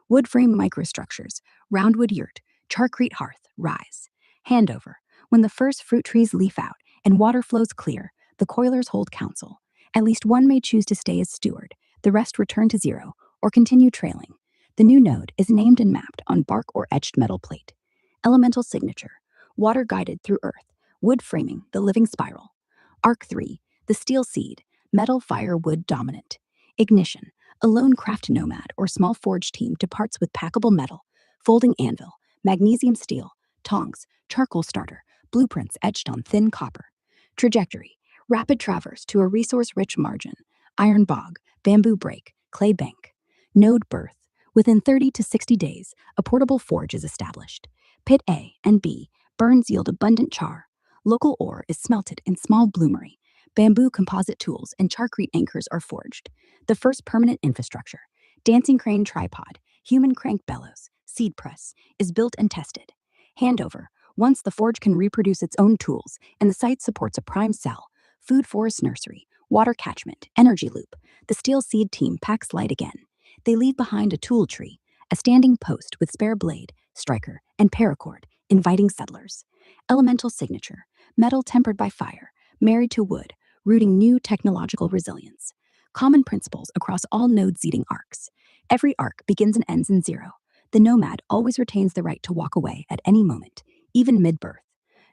Wood frame microstructures, roundwood yurt, charcrete hearth, rise. Handover. When the first fruit trees leaf out and water flows clear, the coilers hold council. At least one may choose to stay as steward, the rest return to zero or continue trailing. The new node is named and mapped on bark or etched metal plate. Elemental signature, water guided through earth, wood framing the living spiral. Arc 3, the steel seed, metal, fire, wood dominant. Ignition, a lone craft nomad or small forge team departs with packable metal, folding anvil, magnesium steel, tongs, charcoal starter, blueprints etched on thin copper. Trajectory, rapid traverse to a resource-rich margin, iron bog, bamboo break, clay bank. Node birth, within 30 to 60 days, a portable forge is established. Pit A and B, burns yield abundant char. Local ore is smelted in small bloomery. Bamboo composite tools and charcrete anchors are forged. The first permanent infrastructure, dancing crane tripod, human crank bellows, seed press, is built and tested. Handover, once the forge can reproduce its own tools and the site supports a prime cell, food forest nursery, water catchment, energy loop, the steel seed team packs light again. They leave behind a tool tree, a standing post with spare blade, striker, and paracord, inviting settlers. Elemental signature, metal tempered by fire, married to wood, rooting new technological resilience. Common principles across all node seeding arcs. Every arc begins and ends in zero. The nomad always retains the right to walk away at any moment, even mid-birth.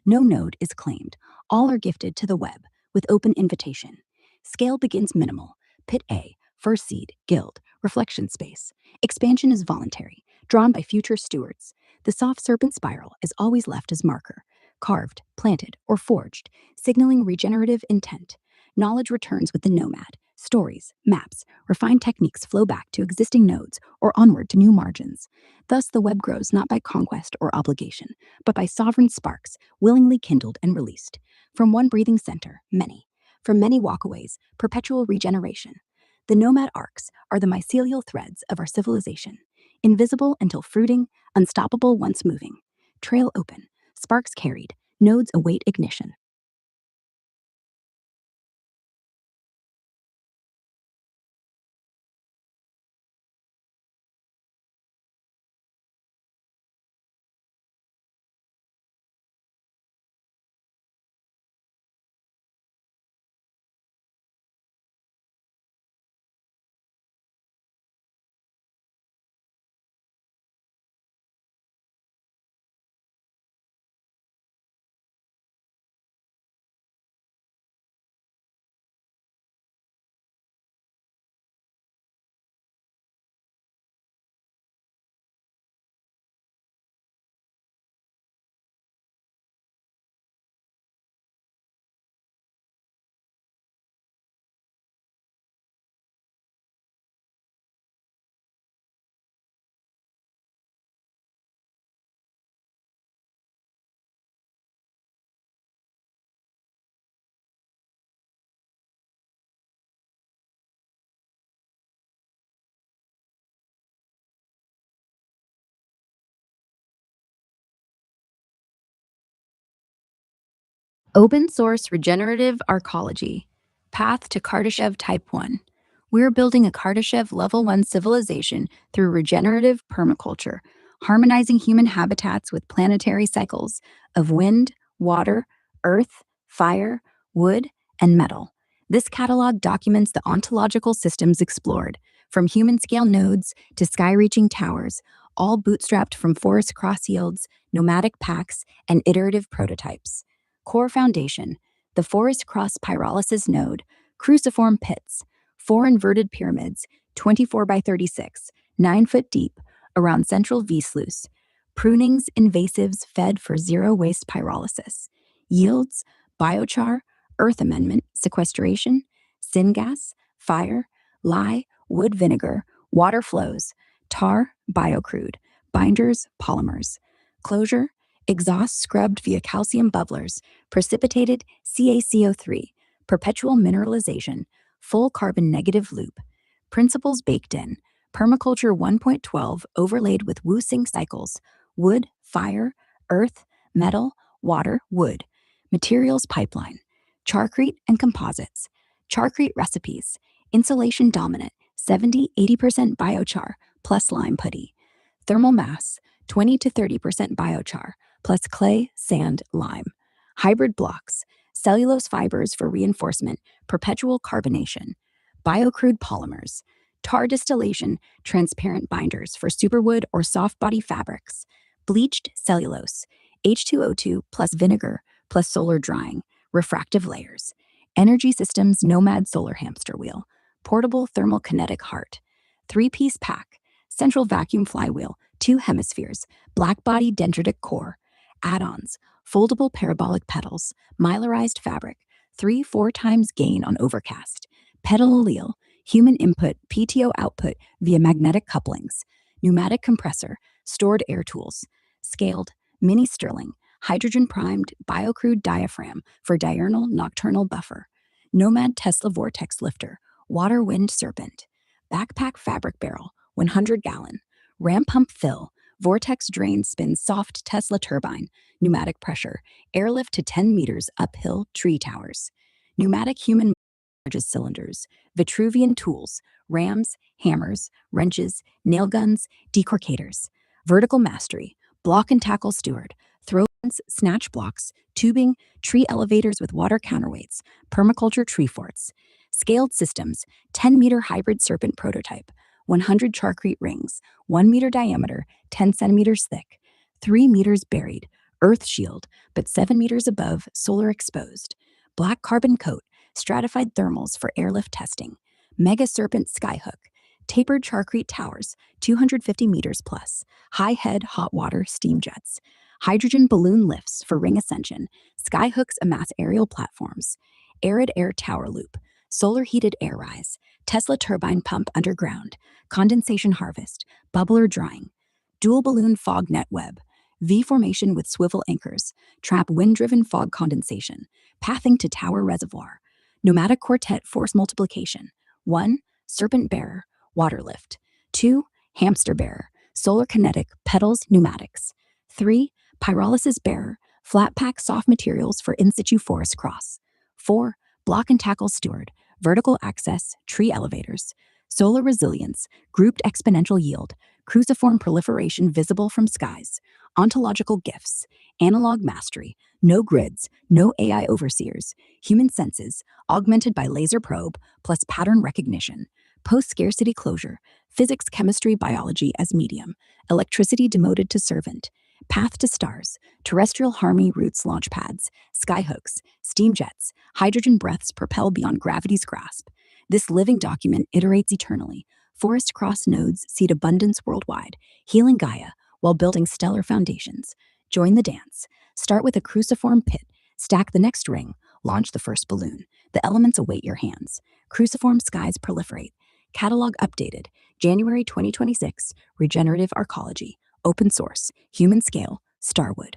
No node is claimed. All are gifted to the web with open invitation. Scale begins minimal. Pit A, first seed, guild, reflection space. Expansion is voluntary, drawn by future stewards. The soft serpent spiral is always left as marker, carved, planted, or forged, signaling regenerative intent. Knowledge returns with the nomad. Stories, maps, refined techniques flow back to existing nodes or onward to new margins. Thus, the web grows not by conquest or obligation, but by sovereign sparks, willingly kindled and released. From one breathing center, many. From many walkaways, perpetual regeneration. The nomad arcs are the mycelial threads of our civilization. Invisible until fruiting, unstoppable once moving. Trail open, sparks carried, nodes await ignition. Open source regenerative arcology. Path to Kardashev Type 1. We're building a Kardashev Level 1 civilization through regenerative permaculture, harmonizing human habitats with planetary cycles of wind, water, earth, fire, wood, and metal. This catalog documents the ontological systems explored, from human scale nodes to sky reaching towers, all bootstrapped from forest cross yields, nomadic packs, and iterative prototypes. Core foundation: the forest cross pyrolysis node, cruciform pits, four inverted pyramids, 24 by 36, 9 foot deep, around central V sluice. Prunings, invasives fed for zero waste pyrolysis. Yields: biochar, earth amendment, sequestration, syngas, fire, lye, wood vinegar, water flows, tar, biocrude, binders, polymers. Closure: exhaust scrubbed via calcium bubblers, precipitated CaCO3, perpetual mineralization, full carbon negative loop. Principles baked in: permaculture 1.12 overlaid with Wu-Sing cycles, wood, fire, earth, metal, water, wood. Materials pipeline: charcrete and composites. Charcrete recipes: insulation dominant, 70-80% biochar plus lime putty. Thermal mass: 20 to 30% biochar plus clay, sand, lime. Hybrid blocks: cellulose fibers for reinforcement, perpetual carbonation. Biocrude polymers: tar distillation, transparent binders for superwood or soft body fabrics. Bleached cellulose: H2O2 plus vinegar plus solar drying, refractive layers. Energy systems nomad solar hamster wheel, portable thermal-kinetic heart. Three-piece pack: central vacuum flywheel, two hemispheres, black body dendritic core. Add-ons: foldable parabolic pedals, mylarized fabric, 3-4 times gain on overcast. Pedal allele: human input, PTO output via magnetic couplings. Pneumatic compressor, stored air tools. Scaled: mini Stirling, hydrogen primed biocrude diaphragm for diurnal nocturnal buffer. Nomad Tesla vortex lifter, water wind serpent. Backpack fabric barrel, 100-gallon. Ram pump fill, vortex drain spins soft Tesla turbine. Pneumatic pressure, airlift to 10 meters uphill tree towers. Pneumatic human largest cylinders, Vitruvian tools, rams, hammers, wrenches, nail guns, decorcators. Vertical mastery, block and tackle steward, throw guns, snatch blocks, tubing, tree elevators with water counterweights, permaculture tree forts. Scaled systems, 10-meter hybrid serpent prototype, 100 charcrete rings, 1 meter diameter, 10 centimeters thick, 3 meters buried, earth shield, but 7 meters above, solar exposed. Black carbon coat, stratified thermals for airlift testing. Mega serpent skyhook, tapered charcrete towers, 250 meters plus. High head hot water steam jets. Hydrogen balloon lifts for ring ascension. Skyhooks amass aerial platforms. Arid air tower loop, solar heated air rise. Tesla turbine pump underground. Condensation harvest, bubbler drying. Dual balloon fog net web. V formation with swivel anchors. Trap wind driven fog condensation. Pathing to tower reservoir. Nomadic quartet force multiplication. 1. Serpent bearer, water lift. 2. Hamster bearer, solar kinetic, pedals, pneumatics. 3. Pyrolysis bearer, flat pack soft materials for in situ forest cross. 4. Block and tackle steward, vertical access, tree elevators. Solar resilience, grouped exponential yield, cruciform proliferation visible from skies. Ontological gifts, analog mastery, no grids, no AI overseers, human senses, augmented by laser probe plus pattern recognition. Post-scarcity closure, physics, chemistry, biology as medium, electricity demoted to servant. Path to stars, terrestrial harmony roots launch pads, skyhooks, steam jets, hydrogen breaths propel beyond gravity's grasp. This living document iterates eternally. Forest cross nodes seed abundance worldwide, healing Gaia while building stellar foundations. Join the dance. Start with a cruciform pit, stack the next ring, launch the first balloon. The elements await your hands. Cruciform skies proliferate. Catalog updated. January 2026. Regenerative arcology. Open source. Human scale. Starwood.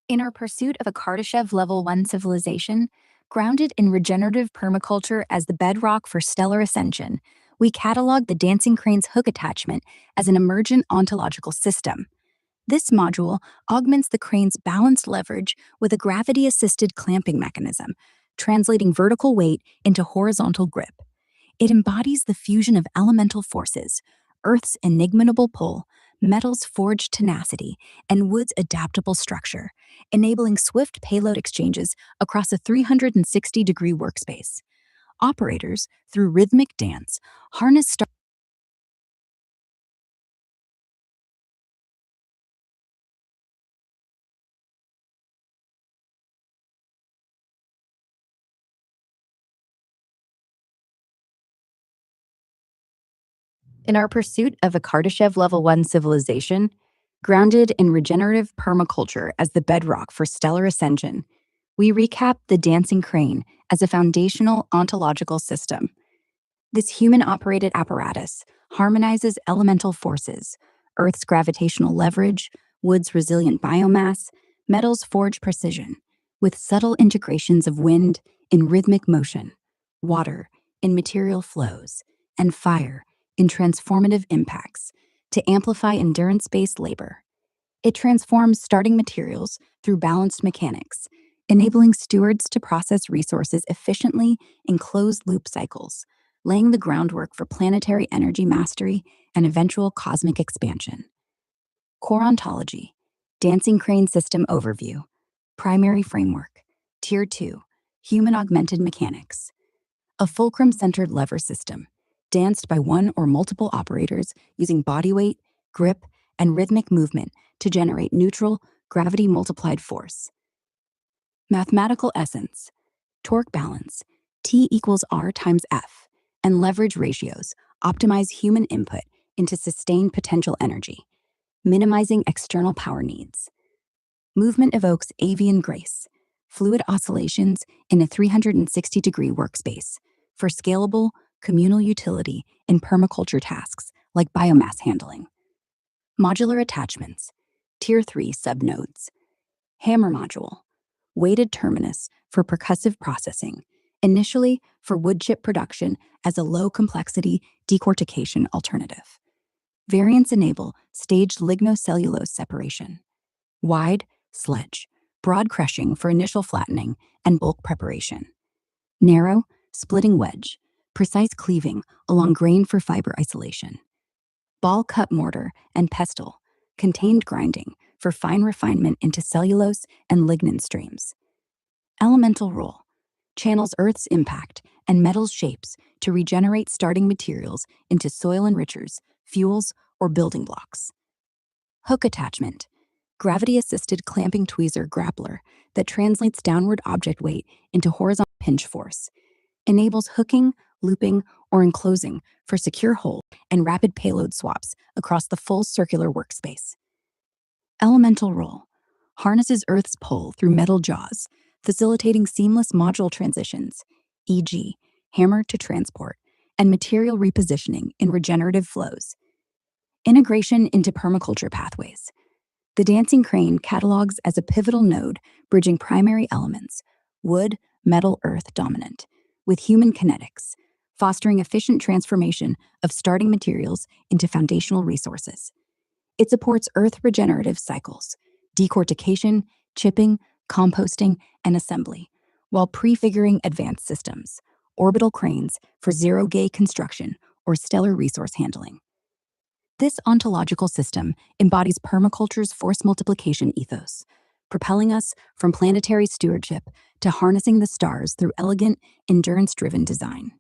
In our pursuit of a Kardashev Level 1 civilization, grounded in regenerative permaculture as the bedrock for stellar ascension, we catalog the dancing crane's hook attachment as an emergent ontological system. This module augments the crane's balanced leverage with a gravity assisted clamping mechanism, translating vertical weight into horizontal grip. It embodies the fusion of elemental forces, Earth's enigmable pull, metal's forged tenacity, and wood's adaptable structure, enabling swift payload exchanges across a 360-degree workspace. Operators, through rhythmic dance, harness in our pursuit of a Kardashev Level 1 civilization, grounded in regenerative permaculture as the bedrock for stellar ascension, we recap the dancing crane as a foundational ontological system. This human operated apparatus harmonizes elemental forces, Earth's gravitational leverage, wood's resilient biomass, metal's forged precision, with subtle integrations of wind in rhythmic motion, water in material flows, and fire in transformative impacts to amplify endurance based labor. It transforms starting materials through balanced mechanics, enabling stewards to process resources efficiently in closed loop cycles, laying the groundwork for planetary energy mastery and eventual cosmic expansion. Core ontology, Dancing Crane System Overview, Primary Framework, Tier 2, Human Augmented Mechanics. A fulcrum centered lever system, danced by one or multiple operators using body weight, grip, and rhythmic movement to generate neutral, gravity multiplied force. Mathematical essence, torque balance, T equals R times F, and leverage ratios optimize human input into sustained potential energy, minimizing external power needs. Movement evokes avian grace, fluid oscillations in a 360-degree workspace for scalable, communal utility in permaculture tasks like biomass handling. Modular attachments, Tier 3 subnodes. Hammer module, weighted terminus for percussive processing, initially for wood chip production as a low complexity decortication alternative. Variants enable staged lignocellulose separation. Wide, sledge, broad crushing for initial flattening and bulk preparation. Narrow, splitting wedge, precise cleaving along grain for fiber isolation. Ball cut mortar and pestle, contained grinding for fine refinement into cellulose and lignin streams. Elemental role, channels Earth's impact and metals shapes to regenerate starting materials into soil enrichers, fuels, or building blocks. Hook attachment, gravity-assisted clamping tweezer grappler that translates downward object weight into horizontal pinch force, enables hooking, looping, or enclosing for secure hold and rapid payload swaps across the full circular workspace. Elemental role, harnesses Earth's pull through metal jaws, facilitating seamless module transitions, e.g., hammer to transport, and material repositioning in regenerative flows. Integration into permaculture pathways. The dancing crane catalogs as a pivotal node bridging primary elements, wood, metal, earth dominant, with human kinetics, fostering efficient transformation of starting materials into foundational resources. It supports earth regenerative cycles, decortication, chipping, composting, and assembly, while prefiguring advanced systems, orbital cranes for zero-gay construction or stellar resource handling. This ontological system embodies permaculture's force multiplication ethos, propelling us from planetary stewardship to harnessing the stars through elegant, endurance-driven design.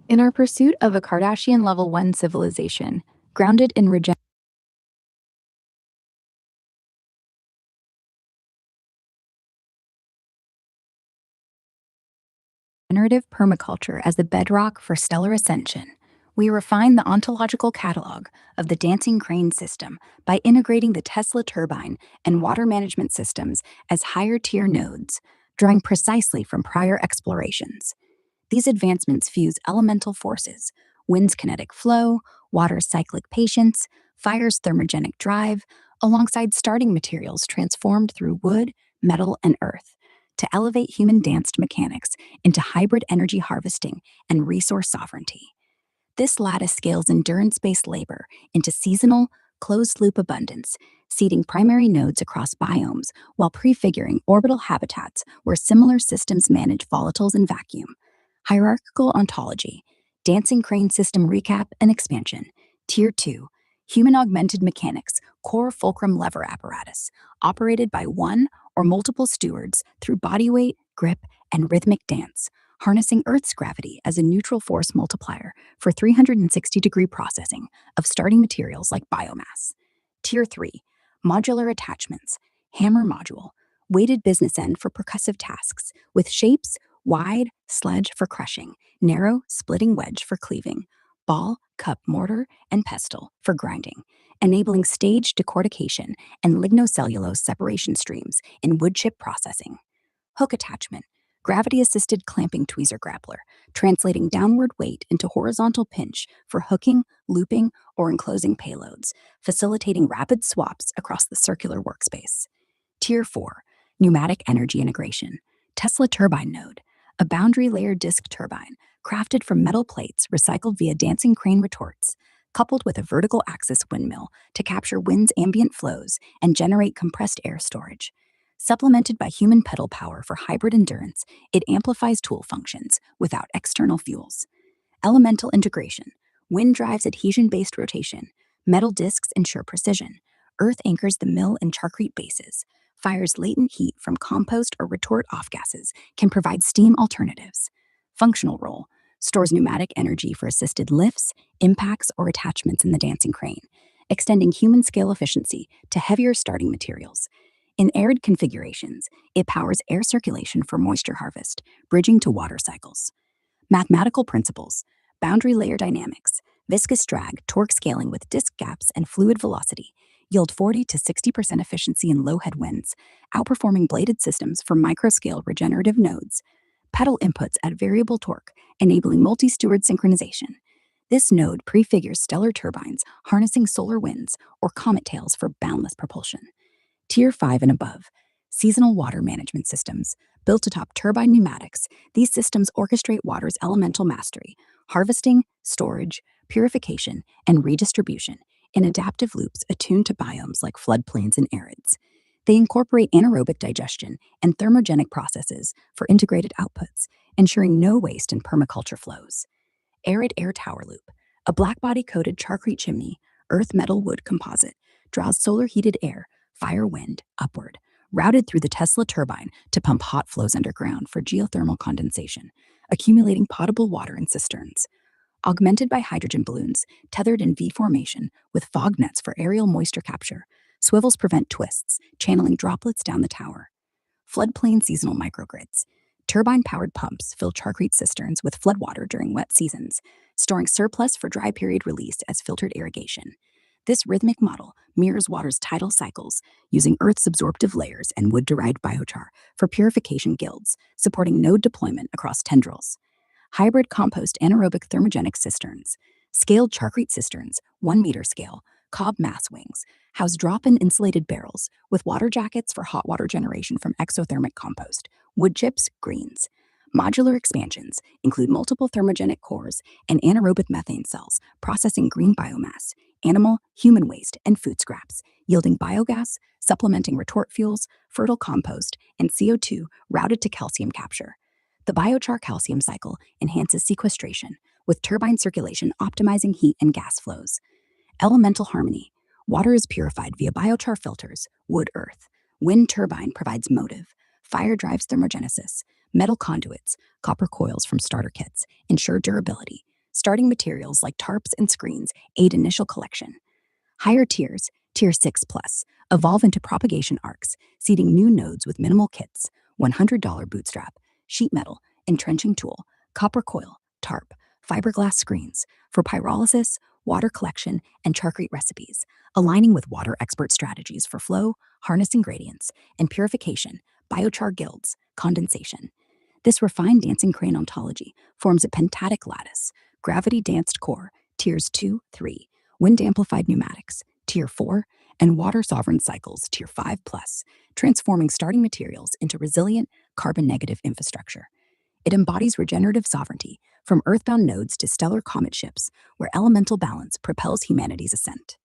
In our pursuit of a Kardashian level 1 civilization, grounded in regenerative permaculture as the bedrock for stellar ascension, we refine the ontological catalog of the dancing crane system by integrating the Tesla turbine and water management systems as higher tier nodes, drawing precisely from prior explorations. These advancements fuse elemental forces, wind's kinetic flow, water's cyclic patience, fire's thermogenic drive, alongside starting materials transformed through wood, metal, and earth, to elevate human danced mechanics into hybrid energy harvesting and resource sovereignty. This lattice scales endurance based labor into seasonal, closed loop abundance, seeding primary nodes across biomes while prefiguring orbital habitats where similar systems manage volatiles and vacuum. Hierarchical ontology, dancing crane system recap and expansion. Tier 2, human augmented mechanics, core fulcrum lever apparatus, operated by one or multiple stewards through body weight, grip, and rhythmic dance, harnessing Earth's gravity as a neutral force multiplier for 360-degree processing of starting materials like biomass. Tier 3, modular attachments, hammer module, weighted business end for percussive tasks, with shapes wide, sledge for crushing, narrow, splitting wedge for cleaving, ball, cup, mortar, and pestle for grinding, enabling stage decortication and lignocellulose separation streams in wood chip processing. Hook attachment, gravity assisted clamping tweezer grappler, translating downward weight into horizontal pinch for hooking, looping, or enclosing payloads, facilitating rapid swaps across the circular workspace. Tier 4, pneumatic energy integration, Tesla turbine node, a boundary layer disc turbine crafted from metal plates recycled via dancing crane retorts, coupled with a vertical axis windmill to capture wind's ambient flows and generate compressed air storage. Supplemented by human pedal power for hybrid endurance, it amplifies tool functions without external fuels. Elemental integration, wind drives adhesion based rotation, metal discs ensure precision, earth anchors the mill and charcrete bases, fires latent heat from compost or retort off gases, can provide steam alternatives. Functional role, stores pneumatic energy for assisted lifts, impacts, or attachments in the dancing crane, extending human scale efficiency to heavier starting materials. In arid configurations, it powers air circulation for moisture harvest, bridging to water cycles. Mathematical principles, boundary layer dynamics, viscous drag, torque scaling with disk gaps and fluid velocity yield 40 to 60% efficiency in low headwinds, outperforming bladed systems for microscale regenerative nodes. Pedal inputs at variable torque, enabling multi-steward synchronization. This node prefigures stellar turbines harnessing solar winds or comet tails for boundless propulsion. Tier 5 and above, seasonal water management systems. Built atop turbine pneumatics, these systems orchestrate water's elemental mastery, harvesting, storage, purification, and redistribution in adaptive loops attuned to biomes like floodplains and arids. They incorporate anaerobic digestion and thermogenic processes for integrated outputs, ensuring no waste in permaculture flows. Arid air tower loop, a blackbody coated charcrete chimney, earth metal wood composite, draws solar heated air, fire wind, upward, routed through the Tesla turbine to pump hot flows underground for geothermal condensation, accumulating potable water in cisterns. Augmented by hydrogen balloons, tethered in V formation with fog nets for aerial moisture capture, swivels prevent twists, channeling droplets down the tower. Floodplain seasonal microgrids. Turbine powered pumps fill charcrete cisterns with floodwater during wet seasons, storing surplus for dry period release as filtered irrigation. This rhythmic model mirrors water's tidal cycles, using Earth's absorptive layers and wood derived biochar for purification guilds, supporting node deployment across tendrils. Hybrid compost anaerobic thermogenic cisterns. Scaled charcrete cisterns, 1 meter scale, cob mass wings, house drop in insulated barrels with water jackets for hot water generation from exothermic compost, wood chips, greens. Modular expansions include multiple thermogenic cores and anaerobic methane cells processing green biomass, animal, human waste, and food scraps, yielding biogas, supplementing retort fuels, fertile compost, and CO2 routed to calcium capture. The biochar calcium cycle enhances sequestration, with turbine circulation optimizing heat and gas flows. Elemental harmony. Water is purified via biochar filters, wood earth. Wind turbine provides motive. Fire drives thermogenesis. Metal conduits, copper coils from starter kits, ensure durability. Starting materials like tarps and screens aid initial collection. Higher tiers, Tier 6 Plus, evolve into propagation arcs, seeding new nodes with minimal kits, $100 bootstrap, sheet metal, entrenching tool, copper coil, tarp, fiberglass screens for pyrolysis, water collection, and charcrete recipes, aligning with water expert strategies for flow, harnessing gradients, and purification, biochar guilds, condensation. This refined dancing crane ontology forms a pentatic lattice, gravity danced core, tiers 2, 3, wind amplified pneumatics, tier 4, and water sovereign cycles, tier 5 plus, transforming starting materials into resilient, carbon negative infrastructure. It embodies regenerative sovereignty from earthbound nodes to stellar comet ships, where elemental balance propels humanity's ascent.